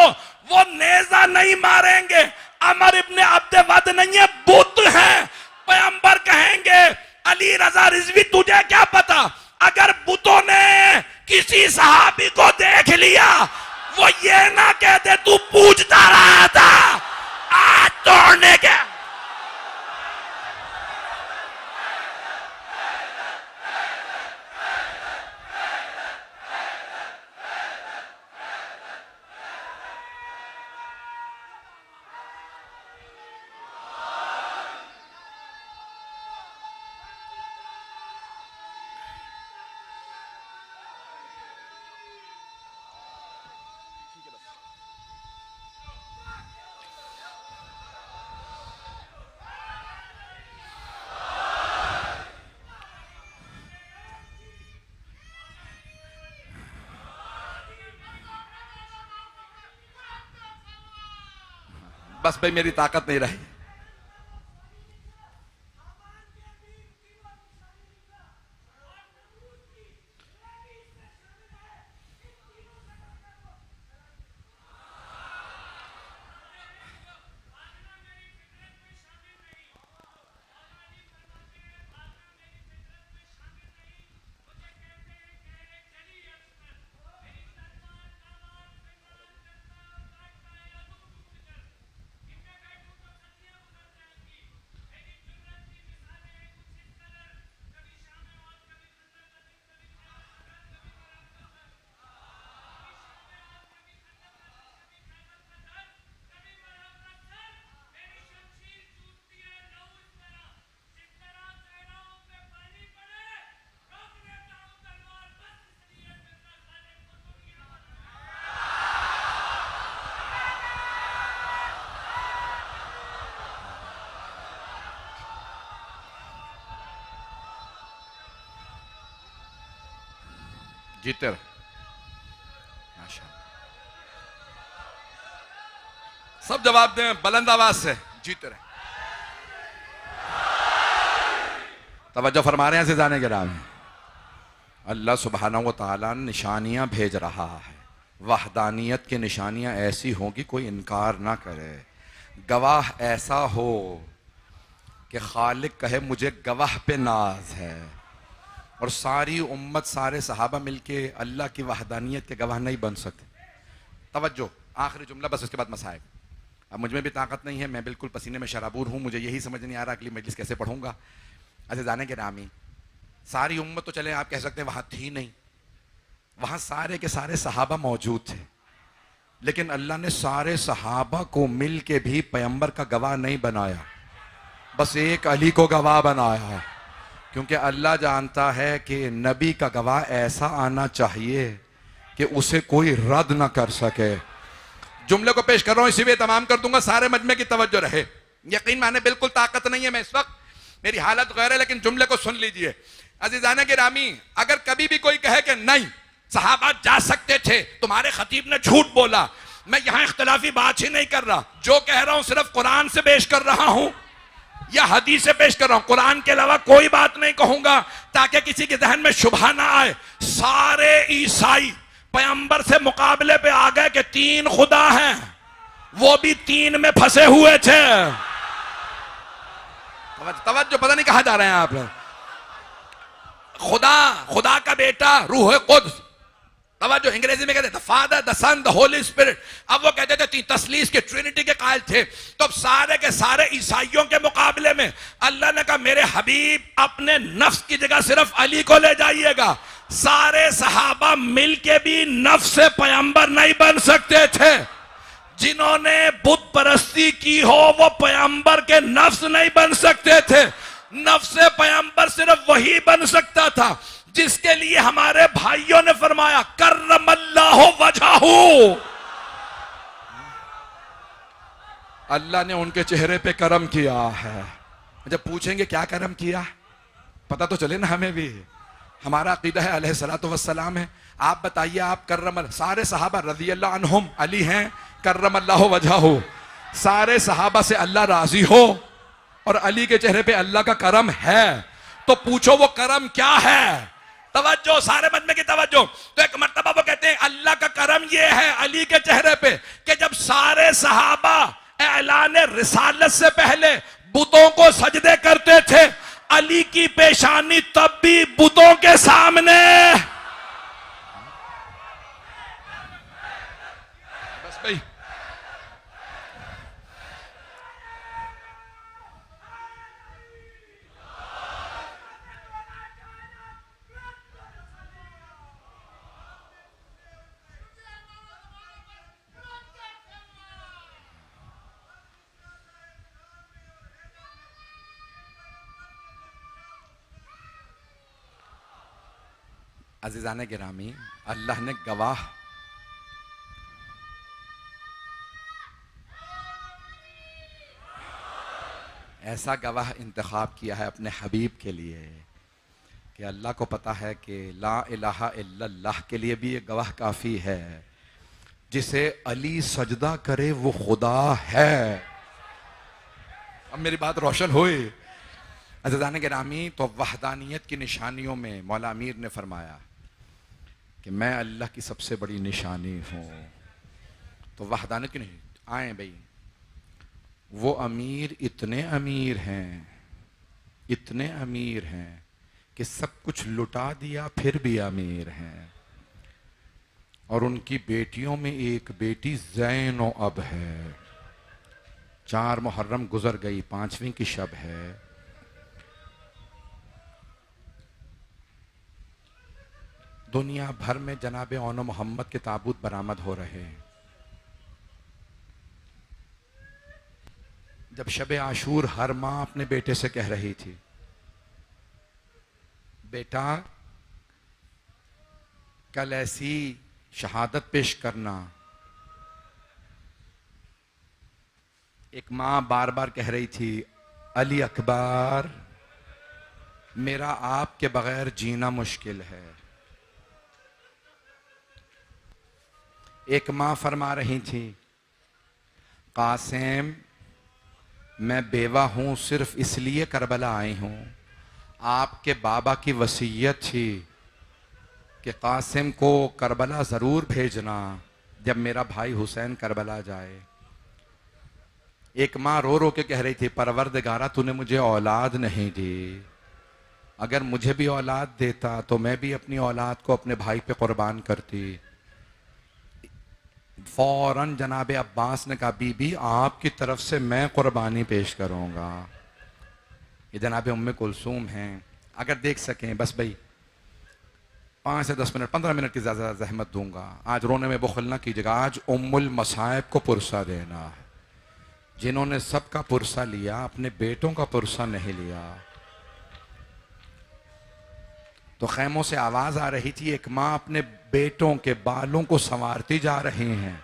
वो नेजा नहीं मारेंगे, अमर इब्ने अब्दे वद नहीं है, बुत है। पैगंबर कहेंगे अली रजा रिजवी तुझे क्या पता, अगर बुतों ने किसी सहाबी को देख लिया वो ये ना कह दे तू पूछता रहा था, आज तोड़ने के। बस भाई मेरी ताकत नहीं रही। जीते रहे। माशा, सब जवाब दें बुलंद आवाज से, जीते रहे। तवज्जो फरमा रहे हैं अज़ीज़ान गिराम, अल्लाह सुब्हानहू व तआला निशानियां भेज रहा है, वहदानियत की निशानियां ऐसी होंगी कोई इनकार ना करे। गवाह ऐसा हो कि खालिक कहे मुझे गवाह पे नाज है, और सारी उम्मत सारे सहाबा मिलके अल्लाह की वहदानियत के गवाह नहीं बन सकते। तवज्जो, आखिरी जुमला बस, उसके बाद मसाइब। अब मुझ में भी ताकत नहीं है, मैं बिल्कुल पसीने में शराबूर हूँ, मुझे यही समझ नहीं आ रहा अगली मजलिस कैसे पढ़ूंगा। अज़ीज़ान गिरामी, सारी उम्मत तो चले आप कह सकते हैं वहां थी नहीं, वहां सारे के सारे सहाबा मौजूद थे, लेकिन अल्लाह ने सारे सहाबा को मिल के भी पैगंबर का गवाह नहीं बनाया, बस एक अली को गवाह बनाया। क्योंकि अल्लाह जानता है कि नबी का गवाह ऐसा आना चाहिए कि उसे कोई रद्द ना कर सके। जुमले को पेश कर रहा हूं, इसी में तमाम कर दूंगा, सारे मजमे की तवज्जो रहे। यकीन माने बिल्कुल ताकत नहीं है, मैं इस वक्त मेरी हालत गैर है, लेकिन जुमले को सुन लीजिए। अज़ीज़ान गिरामी, अगर कभी भी कोई कहे कि नहीं सहाबा जा सकते थे, तुम्हारे खतीब ने झूठ बोला, मैं यहां इख्तिलाफी बात ही नहीं कर रहा, जो कह रहा हूं सिर्फ कुरान से पेश कर रहा हूं या हदीस से पेश कर रहा हूं, कुरान के अलावा कोई बात नहीं कहूंगा, ताकि किसी के जहन में शुबहा ना आए। सारे ईसाई पैगंबर से मुकाबले पे आ गए कि 3 खुदा हैं, वो भी 3 में फंसे हुए थे। तवज्जो, पता नहीं कहां जा रहे हैं आप लोग। खुदा, खुदा का बेटा, रूह कुद्स, तवज्जो, अंग्रेजी में कहते थे Father, the Son, the Holy Spirit. अब वो कहते थे तस्लीस के, ट्रिनिटी के कायल थे। तो अब सारे के सारे ईसाइयों के मुकाबले में अल्लाह ने कहा मेरे हबीब अपने नफ्स की जगह सिर्फ अली को ले जाइएगा। सारे सहाबा मिल के भी नफ्स से पैगंबर नहीं बन सकते थे। जिन्होंने बुत परस्ती की हो वो पैगंबर के नफ्स नहीं बन सकते थे। नफ्स पैगंबर सिर्फ वही बन सकता था जिसके लिए हमारे भाइयों ने फरमाया कर्रमल्लाहु वजहहू, अल्लाह ने उनके चेहरे पे करम किया है। जब पूछेंगे क्या करम किया, पता तो चले ना हमें भी। हमारा अकीदा है अलैहिस्सलातु वस्सलाम है। आप बताइए, आप कर्रम, सारे सहाबा रज़ियल्लाहु अन्हुम अली हैं, कर्रमल्लाहु वजहहू, सारे सहाबा से अल्लाह राजी हो और अली के चेहरे पे अल्लाह का करम है, तो पूछो वो करम क्या है। तवज्जो, सारे मजमे की तवज्जो। तो एक मर्तबा वो कहते हैं अल्लाह का करम ये है अली के चेहरे पे कि जब सारे सहाबा ऐलान रिसालत से पहले बुतों को सजदे करते थे, अली की पेशानी तब भी बुतों के सामने। बस भाई, अज़ीज़ान गिरामी, अल्लाह ने गवाह ऐसा गवाह इंतखाब किया है अपने हबीब के लिए कि अल्लाह को पता है कि ला इलाहा इल्लल्लाह के लिए भी ये गवाह काफ़ी है। जिसे अली सजदा करे वो खुदा है। अब मेरी बात रोशन हुई। अज़ीज़ान गिरामी, तो वहदानियत की निशानियों में मौला अमीर ने फरमाया कि मैं अल्लाह की सबसे बड़ी निशानी हूँ। तो वहदानियत की नहीं, आए भाई, वो अमीर इतने अमीर हैं, इतने अमीर हैं कि सब कुछ लुटा दिया फिर भी अमीर हैं। और उनकी बेटियों में एक बेटी ज़ैनो अब है। 4 मुहर्रम गुजर गई, 5वीं की शब है। दुनिया भर में जनाब औनो मोहम्मद के ताबूत बरामद हो रहे हैं। जब शब आशूर हर माँ अपने बेटे से कह रही थी, बेटा कल ऐसी शहादत पेश करना। एक माँ बार बार कह रही थी, अली अकबर, मेरा आपके बगैर जीना मुश्किल है। एक माँ फरमा रही थी, कासिम मैं बेवा हूं, सिर्फ इसलिए करबला आई हूं, आपके बाबा की वसीयत थी कि कासिम को करबला ज़रूर भेजना जब मेरा भाई हुसैन करबला जाए। एक माँ रो रो के कह रही थी, परवरदिगारा तूने मुझे औलाद नहीं दी, अगर मुझे भी औलाद देता तो मैं भी अपनी औलाद को अपने भाई पे कुर्बान करती। फौरन जनाबे अब्बास ने कहा, बीबी आपकी तरफ से मैं कुर्बानी पेश करूंगा। ये जनाबे उम्मे कुलसूम हैं, अगर देख सकें बस भाई 5 से 10 मिनट 15 मिनट की ज़्यादा जहमत दूंगा। आज रोने में बुखल ना कीजिएगा, आज उम्मुल मसाइब को पुरसा देना है। जिन्होंने सबका पुरसा लिया, अपने बेटों का पुरसा नहीं लिया। तो खैमों से आवाज आ रही थी, एक माँ अपने बेटों के बालों को संवारती जा रही हैं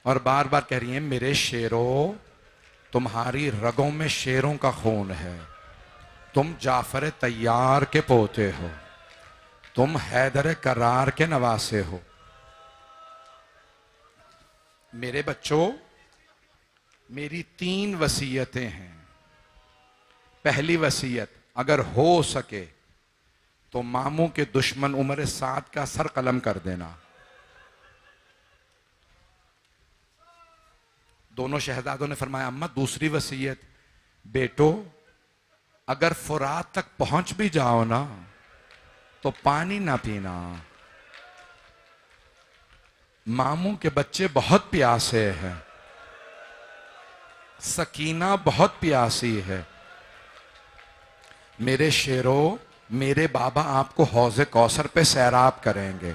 और बार बार कह रही हैं, मेरे शेरों तुम्हारी रगों में शेरों का खून है, तुम जाफर तैयार के पोते हो, तुम हैदर करार के नवासे हो। मेरे बच्चों, मेरी 3 वसीयतें हैं। पहली वसीयत, अगर हो सके तो मामू के दुश्मन उमर साद का सर कलम कर देना। दोनों शहजादों ने फरमाया, अम्मा दूसरी वसीयत, बेटो अगर फुरात तक पहुंच भी जाओ ना तो पानी ना पीना, मामू के बच्चे बहुत प्यासे हैं, सकीना बहुत प्यासी है। मेरे शेरों, मेरे बाबा आपको हौज़े कौसर पे सैराब करेंगे,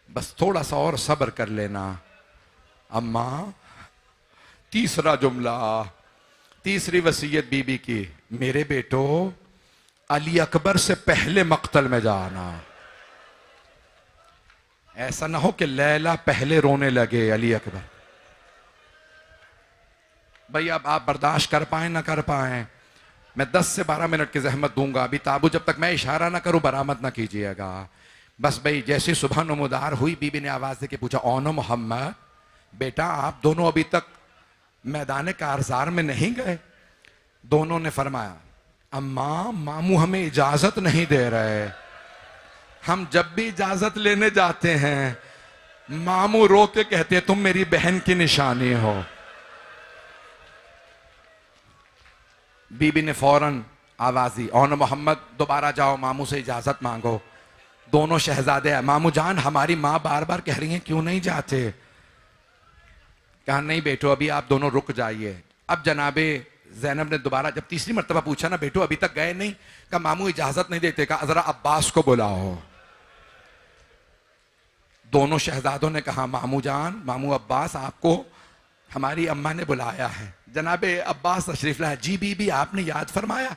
बस थोड़ा सा और सब्र कर लेना। अम्मा तीसरा जुमला, तीसरी वसीयत बीबी की, मेरे बेटो अली अकबर से पहले मक्तल में जाना। ऐसा ना हो कि लैला पहले रोने लगे अली अकबर। भाई अब आप बर्दाश्त कर पाए ना कर पाए, मैं 10 से 12 मिनट की जहमत दूंगा। अभी ताबू जब तक मैं इशारा ना करूं बरामद ना कीजिएगा। बस भाई जैसी सुबह नमोदार हुई, बीबी ने आवाज दे के पूछा, ओनो मोहम्मद बेटा आप दोनों अभी तक मैदान कारजार में नहीं गए? दोनों ने फरमाया, अम्मा मामू हमें इजाजत नहीं दे रहे, हम जब भी इजाजत लेने जाते हैं मामू रो के कहते तुम मेरी बहन की निशानी हो। बीबी ने फौरन आवाज दी, ओनो मोहम्मद दोबारा जाओ मामू से इजाजत मांगो। दोनों शहजादे, मामू जान हमारी माँ बार बार कह रही हैं क्यों नहीं जाते? कहा नहीं बेटो अभी आप दोनों रुक जाइए। अब जनाबे ज़ैनब ने दोबारा जब तीसरी मर्तबा पूछा ना, बेटो अभी तक गए नहीं? कहा मामू इजाजत नहीं देते। कहा जरा अब्बास को बुलाओ। दोनों शहजादों ने कहा, मामू जान, मामू अब्बास आपको हमारी अम्मा ने बुलाया है। जनाबे अब्बास तशरीफ लाया। जी बीबी आपने याद फरमाया?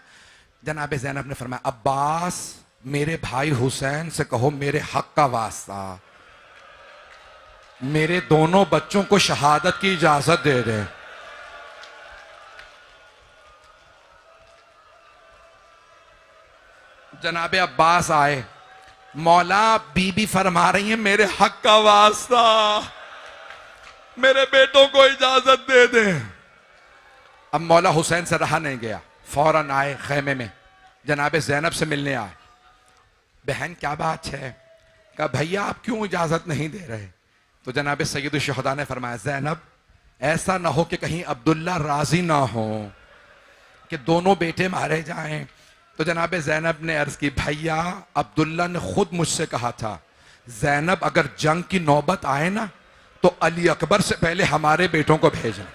जनाबे ज़ैनब ने फरमाया, अब्बास मेरे भाई हुसैन से कहो मेरे हक का वास्ता मेरे दोनों बच्चों को शहादत की इजाजत दे दे। जनाबे अब्बास आए। मौला बीबी फरमा रही है मेरे हक का वास्ता मेरे बेटों को इजाजत दे दे। अब मौला हुसैन से रहा नहीं गया, फौरन आए खेमे में, जनाबे ज़ैनब से मिलने आए। बहन क्या बात है? कहा भैया आप क्यों इजाजत नहीं दे रहे? तो जनाबे सैयद शुहदा ने फरमाया, ज़ैनब ऐसा ना हो कि कहीं अब्दुल्ला राजी ना हो कि दोनों बेटे मारे जाएं। तो जनाबे ज़ैनब ने अर्ज की, भैया अब्दुल्ला ने खुद मुझसे कहा था, ज़ैनब अगर जंग की नौबत आए ना तो अली अकबर से पहले हमारे बेटों को भेजना।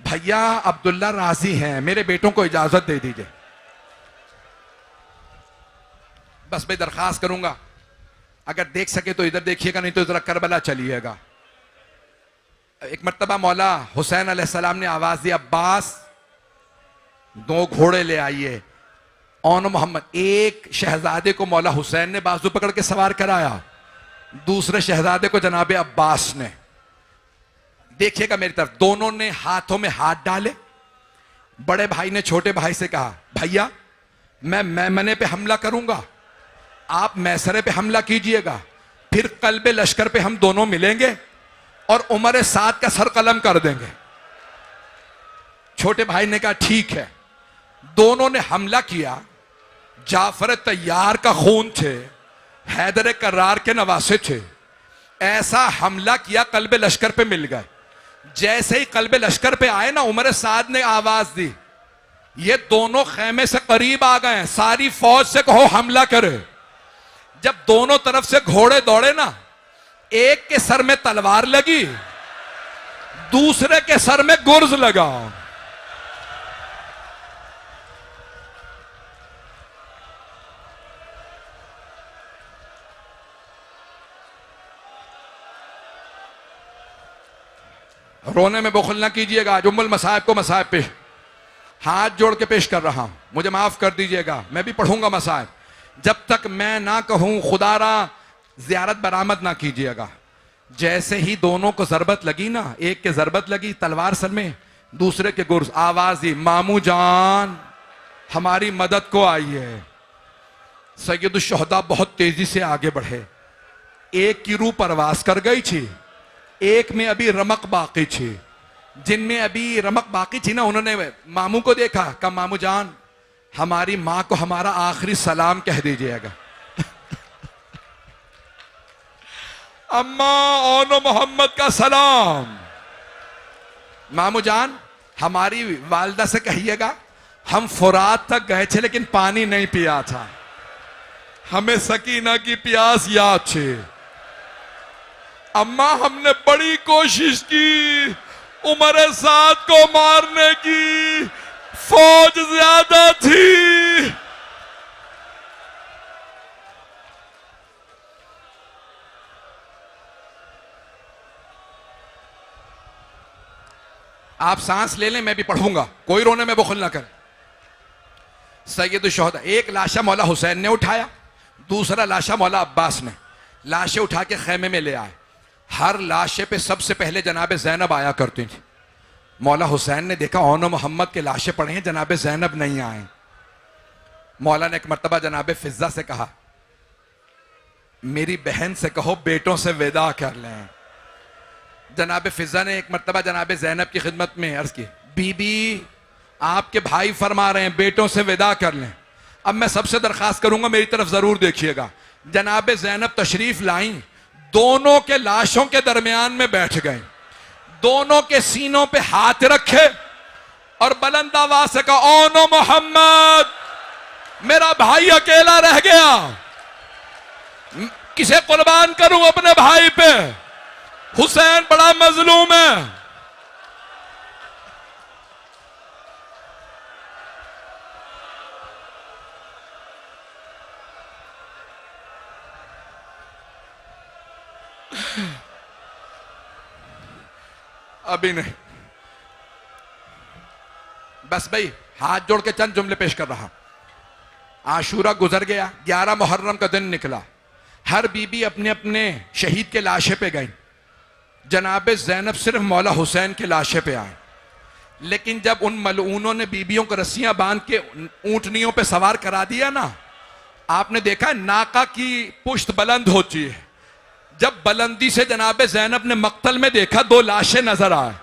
भैया अब्दुल्ला राजी हैं, मेरे बेटों को इजाजत दे दीजिए। बस मैं दरखास्त करूंगा, अगर देख सके तो इधर देखिएगा, नहीं तो जरा करबला चलिएगा। एक मर्तबा मौला हुसैन अलैहिस्सलाम ने आवाज दी, अब्बास 2 घोड़े ले आइए। ओन मोहम्मद, एक शहजादे को मौला हुसैन ने बाजू पकड़ के सवार कराया, दूसरे शहजादे को जनाबे अब्बास ने। देखिएगा मेरी तरफ, दोनों ने हाथों में हाथ डाले। बड़े भाई ने छोटे भाई से कहा, भैया मैं मैमने पे हमला करूंगा, आप मैसरे पे हमला कीजिएगा। फिर कल्बे लश्कर पे हम दोनों मिलेंगे और उमर साद का सर कलम कर देंगे। छोटे भाई ने कहा ठीक है। दोनों ने हमला किया। जाफर तैयार का खून थे, हैदर करार के नवासे थे। ऐसा हमला किया, कल्बे लश्कर पे मिल गए। जैसे ही कल्बे लश्कर पे आए ना, उमर साद ने आवाज दी, ये दोनों खेमे से करीब आ गए हैं, सारी फौज से कहो हमला करे। जब दोनों तरफ से घोड़े दौड़े ना, एक के सर में तलवार लगी, दूसरे के सर में गुर्ज लगा। रोने में बुखल ना कीजिएगा। जुम्मल मसाइब को मसाइब पे हाथ जोड़ के पेश कर रहा हूं, मुझे माफ कर दीजिएगा। मैं भी पढ़ूंगा मसाइब, जब तक मैं ना कहूं खुदारा ज़ियारत बरामद ना कीजिएगा। जैसे ही दोनों को ज़रबत लगी ना, एक के ज़रबत लगी तलवार सर में, दूसरे के गुर्ज, आवाज दी, मामू जान हमारी मदद को आइए। सैयद शुहदा बहुत तेजी से आगे बढ़े। एक की रूह परवास कर गई थी, एक में अभी रमक बाकी थी। जिनमें अभी रमक बाकी थी ना, उन्होंने मामू को देखा, कहा मामू जान हमारी मां को हमारा आखिरी सलाम कह दीजिएगा। अम्मा ओनो मोहम्मद का सलाम। मामू जान हमारी वालदा से कहिएगा, हम फुरात तक गए थे लेकिन पानी नहीं पिया था, हमें सकीना की प्यास याद थी। अम्मा हमने बड़ी कोशिश की, उमर साद को मारने की, फौज ज्यादा थी। आप सांस ले लें, मैं भी पढ़ूंगा, कोई रोने में बुखल ना करे। सैयद शुहदा, एक लाशा मौला हुसैन ने उठाया, दूसरा लाशा मौला अब्बास ने। लाशें उठा के खेमे में ले आए। हर लाशे पे सबसे पहले जनाबे ज़ैनब आया करती थी। मौला हुसैन ने देखा ओनो मोहम्मद के लाशें पड़े हैं, जनाबे ज़ैनब नहीं आए। मौला ने एक मर्तबा जनाबे फिजा से कहा, मेरी बहन से कहो बेटों से विदा कर लें। जनाबे फिजा ने एक मर्तबा जनाबे ज़ैनब की खिदमत में अर्ज की, बीबी आपके भाई फरमा रहे हैं बेटों से विदा कर लें। अब मैं सबसे दरखास्त करूंगा, मेरी तरफ जरूर देखिएगा। जनाबे ज़ैनब तशरीफ लाई, दोनों के लाशों के दरमियान में बैठ गए, दोनों के सीनों पे हाथ रखे और बुलंद आवाज से कहा, ओनो मोहम्मद मेरा भाई अकेला रह गया, किसे कुर्बान करूं अपने भाई पे, हुसैन बड़ा मजलूम है। अभी नहीं, बस भाई हाथ जोड़ के चंद जुमले पेश कर रहा। आशूरा गुजर गया, 11 मुहर्रम का दिन निकला। हर बीबी अपने अपने शहीद के लाशे पे गई। जनाबे ज़ैनब सिर्फ मौला हुसैन के लाशे पे आए। लेकिन जब उन मलऊनों ने बीबियों को रस्सियां बांध के ऊंटनियों पे सवार करा दिया ना, आपने देखा नाका की पुश्त बुलंद होती है। जब बुलंदी से जनाबे ज़ैनब ने मक्तल में देखा, 2 लाशें नजर आए।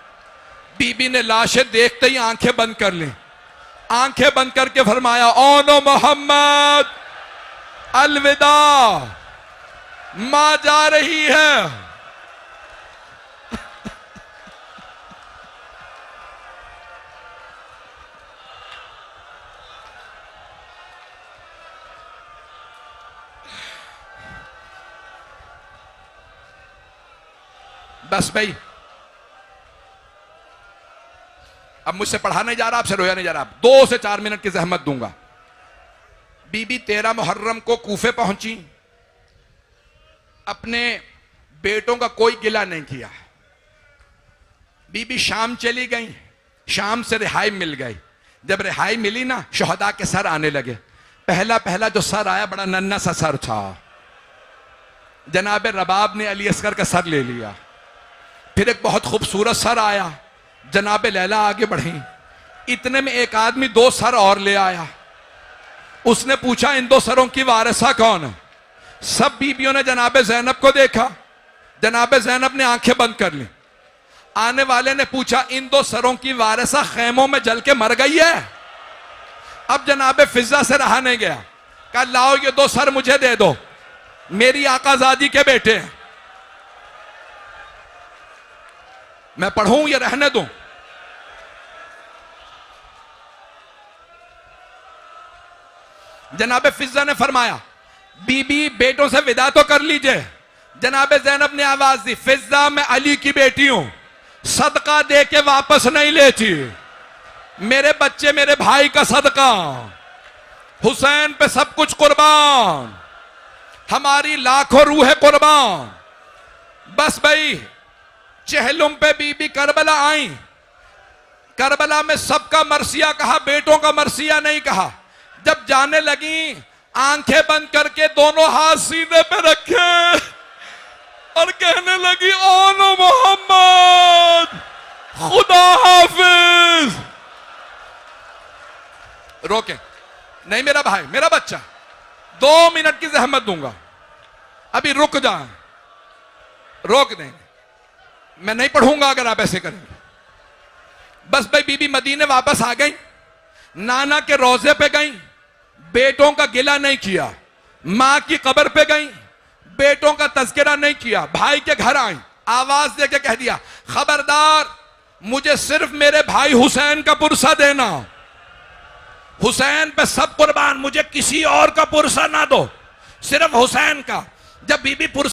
बीबी ने लाशें देखते ही आंखें बंद कर ली। आंखें बंद करके फरमाया, ओनो मोहम्मद अलविदा, मां जा रही है। बस भाई, अब मुझसे पढ़ा नहीं जा रहा, आपसे रोया नहीं जा रहा। 2 से 4 मिनट की जहमत दूंगा। बीबी 13 मुहर्रम को कूफे पहुंची, अपने बेटों का कोई गिला नहीं किया। बीबी शाम चली गई, शाम से रिहाई मिल गई। जब रिहाई मिली ना, शुहदा के सर आने लगे। पहला पहला जो सर आया बड़ा नन्ना सा सर था। जनाब रबाब ने अली असगर का सर ले लिया। फिर एक बहुत खूबसूरत सर आया। जनाब लैला आगे बढ़ी। इतने में एक आदमी 2 सर और ले आया। उसने पूछा, इन 2 सरों की वारिसा कौन है? सब बीबियों ने जनाबे ज़ैनब को देखा। जनाबे ज़ैनब ने आंखें बंद कर ली। आने वाले ने पूछा, इन दो सरों की वारिसा खैमों में जल के मर गई है? अब जनाबे फिजा से रहा नहीं गया। कहा, लाओ ये दो सर मुझे दे दो, मेरी आकाजादी के बेटे हैं, मैं पढ़ूं या रहने दूं? जनाबे फिजा ने फरमाया, बीबी बेटों से विदा तो कर लीजिए। जनाबे ज़ैनब ने आवाज दी, फिजा मैं अली की बेटी हूं, सदका दे के वापस नहीं लेती, मेरे बच्चे मेरे भाई का सदका, हुसैन पे सब कुछ कुर्बान, हमारी लाखों रूह कुर्बान। बस भाई चहलुम पे बीबी करबला आई। करबला में सबका मरसिया कहा, बेटों का मरसिया नहीं कहा। जब जाने लगी, आंखें बंद करके दोनों हाथ सीने पे रखे और कहने लगी, ओनो मोहम्मद, खुदा हाफिज। रोके नहीं मेरा भाई, मेरा बच्चा, 2 मिनट की जहमत दूंगा, अभी रुक जाए। रोक देंगे, मैं नहीं पढ़ूंगा अगर आप ऐसे करेंगे। बस भाई बीबी मदीने वापस आ गई, नाना के रोजे पे गई, बेटों का गिला नहीं किया। मां की कब्र पे गई, बेटों का तज़किरा नहीं किया। भाई के घर आई, आवाज देके कह दिया, खबरदार मुझे सिर्फ मेरे भाई हुसैन का पुरसा देना, हुसैन पे सब कुर्बान, मुझे किसी और का पुरसा ना दो, सिर्फ हुसैन का। जब बीबी पुरसा